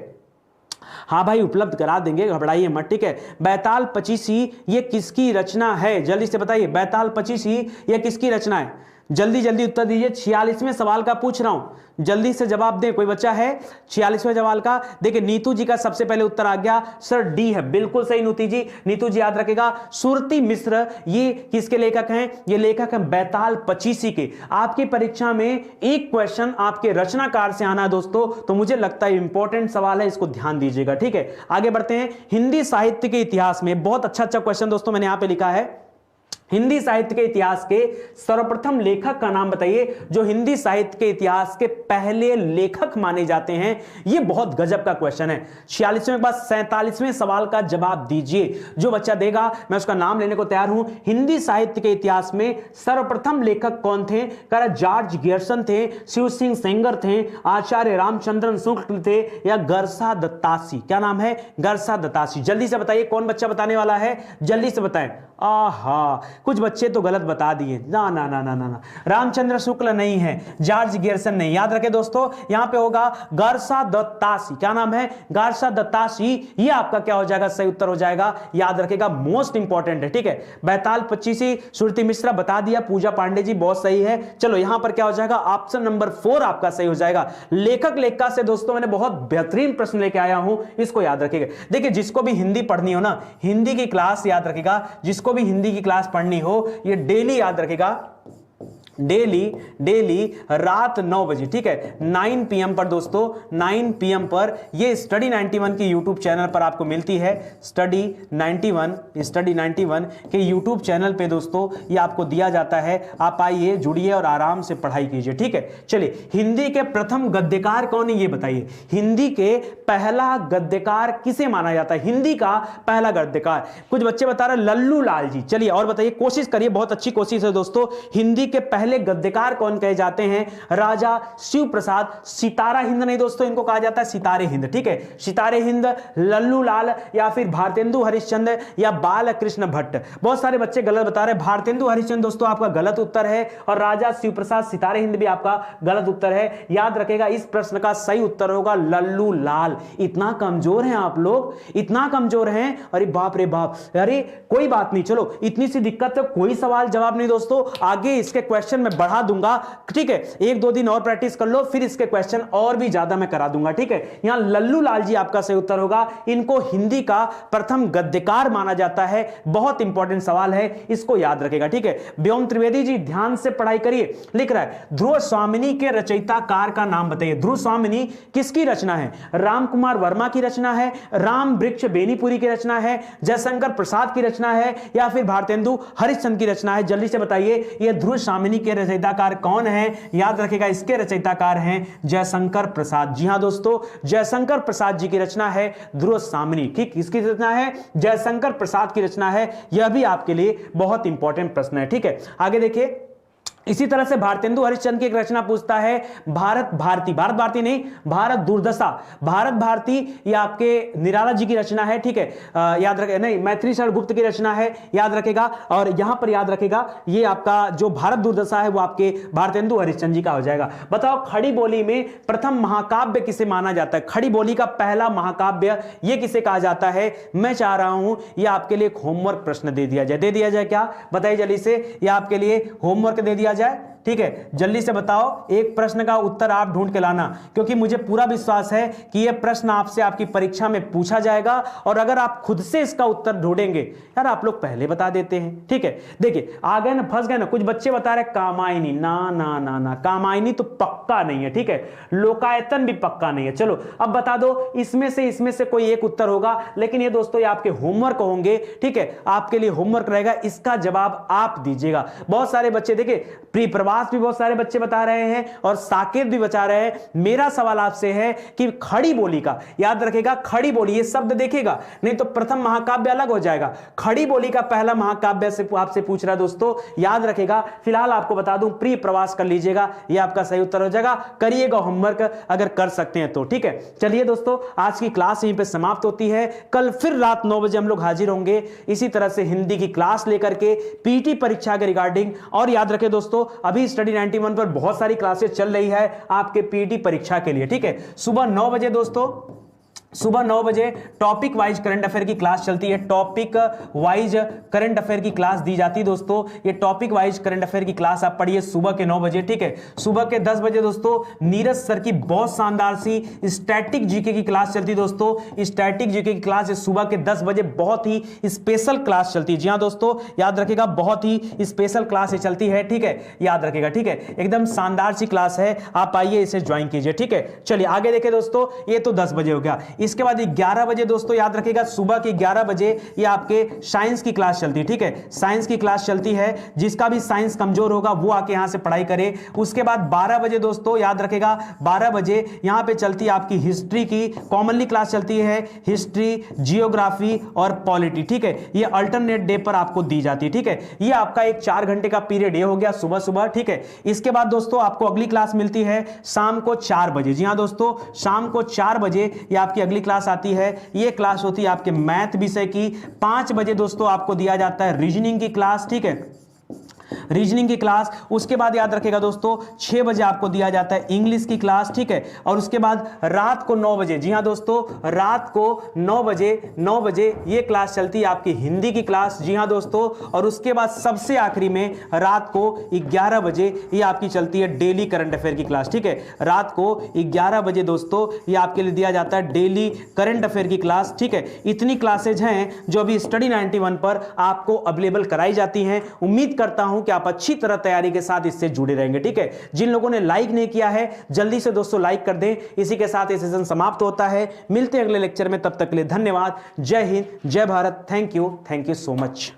हाँ भाई उपलब्ध करा देंगे, घबराइए मत, ठीक है। बैताल पचीसी ये किसकी रचना है, जल्दी से बताइए, बैताल पचीसी ये किसकी रचना है, जल्दी जल्दी उत्तर दीजिए। 46वें सवाल का पूछ रहा हूं, जल्दी से जवाब दें। कोई बच्चा है 46वें सवाल का? देखिए नीतू जी का सबसे पहले उत्तर आ गया सर, डी है, बिल्कुल सही नीतू जी। नीतू जी याद रखेगा, सुरती मिश्र ये किसके लेखक हैं? ये लेखक हैं बैताल पचीसी के। आपकी परीक्षा में एक क्वेश्चन आपके रचनाकार से आना दोस्तों, तो मुझे लगता है इंपॉर्टेंट सवाल है, इसको ध्यान दीजिएगा। ठीक है, आगे बढ़ते हैं। हिंदी साहित्य के इतिहास में बहुत अच्छा क्वेश्चन दोस्तों मैंने यहां पे लिखा है, हिंदी साहित्य के इतिहास के सर्वप्रथम लेखक का नाम बताइए, जो हिंदी साहित्य के इतिहास के पहले लेखक माने जाते हैं। यह बहुत गजब का क्वेश्चन है। 46वें के बाद 47वें सवाल का जवाब दीजिए। जो बच्चा देगा मैं उसका नाम लेने को तैयार हूं। हिंदी साहित्य के इतिहास में सर्वप्रथम लेखक कौन थे? कह जॉर्ज गियर्सन थे, शिव सिंह सेंगर थे, आचार्य रामचंद्रन शुक्ल थे, या गरसा दत्तासी? क्या नाम है? गरसा दत्तासी। जल्दी से बताइए कौन बच्चा बताने वाला है, जल्दी से बताएं। आहा, कुछ बच्चे तो गलत बता दिए। ना ना ना ना ना ना, रामचंद्र शुक्ल नहीं है, जॉर्ज गियर्सन नहीं। याद रखे दोस्तों, यहां पे होगा गरसा दत्तासी। क्या नाम है? गरसा दत्तासी। ये आपका क्या हो जाएगा? सही उत्तर हो जाएगा। याद रखेगा, मोस्ट इंपॉर्टेंट है। ठीक है, बैताल पचीसी, सुरती मिश्रा बता दिया, पूजा पांडे जी बहुत सही है। चलो यहां पर क्या हो जाएगा? ऑप्शन नंबर 4 आपका सही हो जाएगा। लेखक लेखिका से दोस्तों मैंने बहुत बेहतरीन प्रश्न लेके आया हूं, इसको याद रखिएगा। देखिए जिसको भी हिंदी पढ़नी हो ना, हिंदी की क्लास याद रखिएगा, जिसको भी हिंदी की क्लास पढ़नी हो, ये डेली याद रखेगा, डेली रात 9 बजे, ठीक है, 9 PM पर दोस्तों, 9 PM पर ये स्टडी 91 की यूट्यूब चैनल पर आपको मिलती है। स्टडी 91 के यूट्यूब चैनल पे दोस्तों ये आपको दिया जाता है। आप आइए, जुड़िए और आराम से पढ़ाई कीजिए। ठीक है, चलिए हिंदी के प्रथम गद्यकार कौन है ये बताइए। हिंदी के पहला गद्यकार किसे माना जाता है? हिंदी का पहला गद्यकार कुछ बच्चे बता रहे लल्लू लाल जी। चलिए और बताइए, कोशिश करिए, बहुत अच्छी कोशिश है दोस्तों। हिंदी के पहले गद्यकार कौन कहे जाते हैं? राजा शिव प्रसाद। सितारा हिंद नहीं दोस्तों, इनको कहा जाता है सितारे हिंद। ठीक है, सितारे हिंद, लल्लू लाल, या फिर भारतेंदु हरिश्चंद्र, या बाल कृष्ण भट्ट। बहुत सारे बच्चे गलत बता रहे हैं। भारतेंदु हरिश्चंद्र दोस्तों आपका गलत उत्तर है, और राजा शिव प्रसाद सितारे हिंद भी आपका गलत उत्तर है। याद रखेगा, इस प्रश्न का सही उत्तर होगा लल्लू लाल। इतना कमजोर हैं आप लोग, इतना कमजोर हैं, अरे बाप रे बाप। अरे कोई बात नहीं, चलो इतनी सी दिक्कत है, कोई सवाल जवाब नहीं दोस्तों। आगे इसके क्वेश्चन मैं बढ़ा दूंगा। ठीक है, 1-2 दिन और प्रैक्टिस कर लो, फिर इसके क्वेश्चन और भी ज्यादा मैं करा दूंगा। ठीक है, यहां लल्लू लाल जी आपका सही उत्तर होगा। इनको हिंदी का प्रथम गद्यकार माना जाता है। बहुत इंपॉर्टेंट सवाल है, इसको याद रखेगा। ठीक है, व्योम त्रिवेदी जी ध्यान से पढ़ाई करिए। लिख रहा है ध्रुव स्वामिनी के रचयिताकार का नाम बताइए। ध्रुव स्वामिनी किसकी रचना है? राम कुमार वर्मा की रचना है, राम वृक्ष बेनीपुरी की रचना है, जयशंकर प्रसाद की रचना है, या फिर भारतेंदु हरिश्चंद्र की रचना है? जल्दी से बताइए, यह ध्रुव स्वामिनी के रचयिताकार कौन है? याद रखेगा, इसके रचयिताकार हैं जयशंकर प्रसाद। जी हां दोस्तों, जयशंकर प्रसाद जी की रचना है ध्रुव स्वामिनी। ठीक, किसकी रचना है? जयशंकर प्रसाद की रचना है। यह भी आपके लिए बहुत इंपॉर्टेंट प्रश्न है। ठीक है, आगे देखिए, इसी तरह से भारतेंदु हरिश्चंद्र की एक रचना पूछता है भारत भारती। भारत भारती नहीं, भारत दुर्दशा। भारत भारती ये आपके निराला जी की रचना है। ठीक है, याद रखे, नहीं, मैथिली शरण गुप्त की रचना है, याद रखेगा। और यहां पर याद रखेगा, ये आपका जो भारत दुर्दशा है वो आपके भारतेंदु हरिश्चंद्र जी का हो जाएगा। बताओ खड़ी बोली में प्रथम महाकाव्य किसे माना जाता है? खड़ी बोली का पहला महाकाव्य ये किसे कहा जाता है? मैं चाह रहा हूं ये आपके लिए एक होमवर्क प्रश्न दे दिया जाए। दे दिया जाए क्या? बताइए जल्दी से, ये आपके लिए होमवर्क दे दिया जाए। ठीक है, जल्दी से बताओ, एक प्रश्न का उत्तर आप ढूंढ के लाना, क्योंकि मुझे पूरा विश्वास है कि यह प्रश्न आपसे आपकी परीक्षा में पूछा जाएगा। और अगर आप खुद से इसका उत्तर ढूंढेंगे, यार आप लोग पहले बता देते हैं। ठीक है, देखिए आ गए ना, फंस गए ना। कुछ बच्चे बता रहे कामायनी, ना ना ना ना, कामायनी तो पक्का नहीं है। ठीक है, लोकायतन भी पक्का नहीं है। चलो अब बता दो, इसमें से कोई एक उत्तर होगा, लेकिन ये दोस्तों ये आपके होमवर्क होंगे। ठीक है, आपके लिए होमवर्क रहेगा, इसका जवाब आप दीजिएगा। बहुत सारे बच्चे देखिए, प्री प्रवास भी बहुत सारे बच्चे बता रहे हैं, और साकेत भी बता रहे हैं। मेरा सवाल आपसे है कि खड़ी बोली का, याद रखेगा, खड़ी बोली ये शब्द देखेगा, नहीं तो प्रथम महाकाव्य अलग हो जाएगा। खड़ी बोली का पहला महाकाव्य से आपसे पूछ रहा है दोस्तों, याद रखेगा। फिलहाल आपको बता दूं, प्री प्रवास कर लीजिएगा, ये आपका सही उत्तर हो जाएगा। करिएगा होमवर्क अगर कर सकते हैं तो। ठीक है, चलिए दोस्तों, आज की क्लास यहीं पे समाप्त होती है। कल फिर रात 9 बजे हम लोग हाजिर होंगे इसी तरह से हिंदी की क्लास लेकर के, पीटी परीक्षा के रिगार्डिंग। और याद रखें दोस्तों, अभी स्टडी 91 पर बहुत सारी क्लासेस चल रही है आपके पीटी परीक्षा के लिए। ठीक है, सुबह 9 बजे दोस्तों, सुबह 9 बजे टॉपिक वाइज करंट अफेयर की क्लास चलती है। टॉपिक वाइज करंट अफेयर की क्लास दी जाती है दोस्तों। ये टॉपिक वाइज करंट अफेयर की क्लास आप पढ़िए सुबह के 9 बजे, ठीक है। सुबह के 10 बजे दोस्तों नीरज सर की बहुत शानदार सी स्टैटिक जीके की क्लास चलती है दोस्तों। स्टैटिक जीके की क्लास सुबह के 10 बजे बहुत ही स्पेशल क्लास चलती है। जी हां दोस्तों, याद रखिएगा, बहुत ही स्पेशल क्लास ये चलती है, ठीक है, याद रखिएगा, ठीक है। एकदम शानदार सी क्लास है, आप आइए इसे ज्वाइन कीजिए, ठीक है। चलिए आगे देखें दोस्तों, ये तो 10 बजे हो गया। इसके बाद 11 बजे दोस्तों याद रखिएगा, सुबह के 11 बजे ये आपके साइंस की क्लास चलती है, ठीक है। साइंस की क्लास चलती है, जिसका भी साइंस कमजोर होगा वो आके यहां से पढ़ाई करे। उसके बाद 12 बजे दोस्तों याद रखिएगा, 12 बजे यहां पे चलती है आपकी हिस्ट्री की कॉमनली क्लास चलती है, हिस्ट्री, जियोग्राफी और पॉलिटी, ठीक है। ये अल्टरनेट डे पर आपको दी जाती है, ठीक है। ये आपका एक 4 घंटे का पीरियड ये हो गया सुबह सुबह, ठीक है। इसके बाद दोस्तों आपको अगली क्लास मिलती है शाम को 4 बजे। जी हां दोस्तों, शाम को 4 बजे ये आपकी अगली क्लास आती है। ये क्लास होती है आपके मैथ विषय की। 5 बजे दोस्तों आपको दिया जाता है रीजनिंग की क्लास, ठीक है, रीजनिंग की क्लास। उसके बाद याद रखिएगा दोस्तों 6 बजे आपको दिया जाता है इंग्लिश की क्लास, ठीक है। और उसके बाद रात को 9 बजे, जी हां दोस्तों, रात को 9 बजे ये क्लास चलती है आपकी हिंदी की क्लास, जी हां दोस्तों। और उसके बाद सबसे आखिरी में रात को 11 बजे ये आपकी चलती है डेली करंट अफेयर की क्लास, ठीक है। रात को 11 बजे दोस्तों ये आपके लिए दिया जाता है डेली करंट अफेयर की क्लास, ठीक है। इतनी क्लासेज हैं जो अभी स्टडी 91 पर आपको अवेलेबल कराई जाती हैं। उम्मीद करता हूं कि आप अच्छी तरह तैयारी के साथ इससे जुड़े रहेंगे, ठीक है। जिन लोगों ने लाइक नहीं किया है जल्दी से दोस्तों लाइक कर दें। इसी के साथ ये सेशन समाप्त होता है। मिलते हैं अगले लेक्चर में, तब तक के लिए धन्यवाद। जय हिंद, जय Bharat. Thank you so much.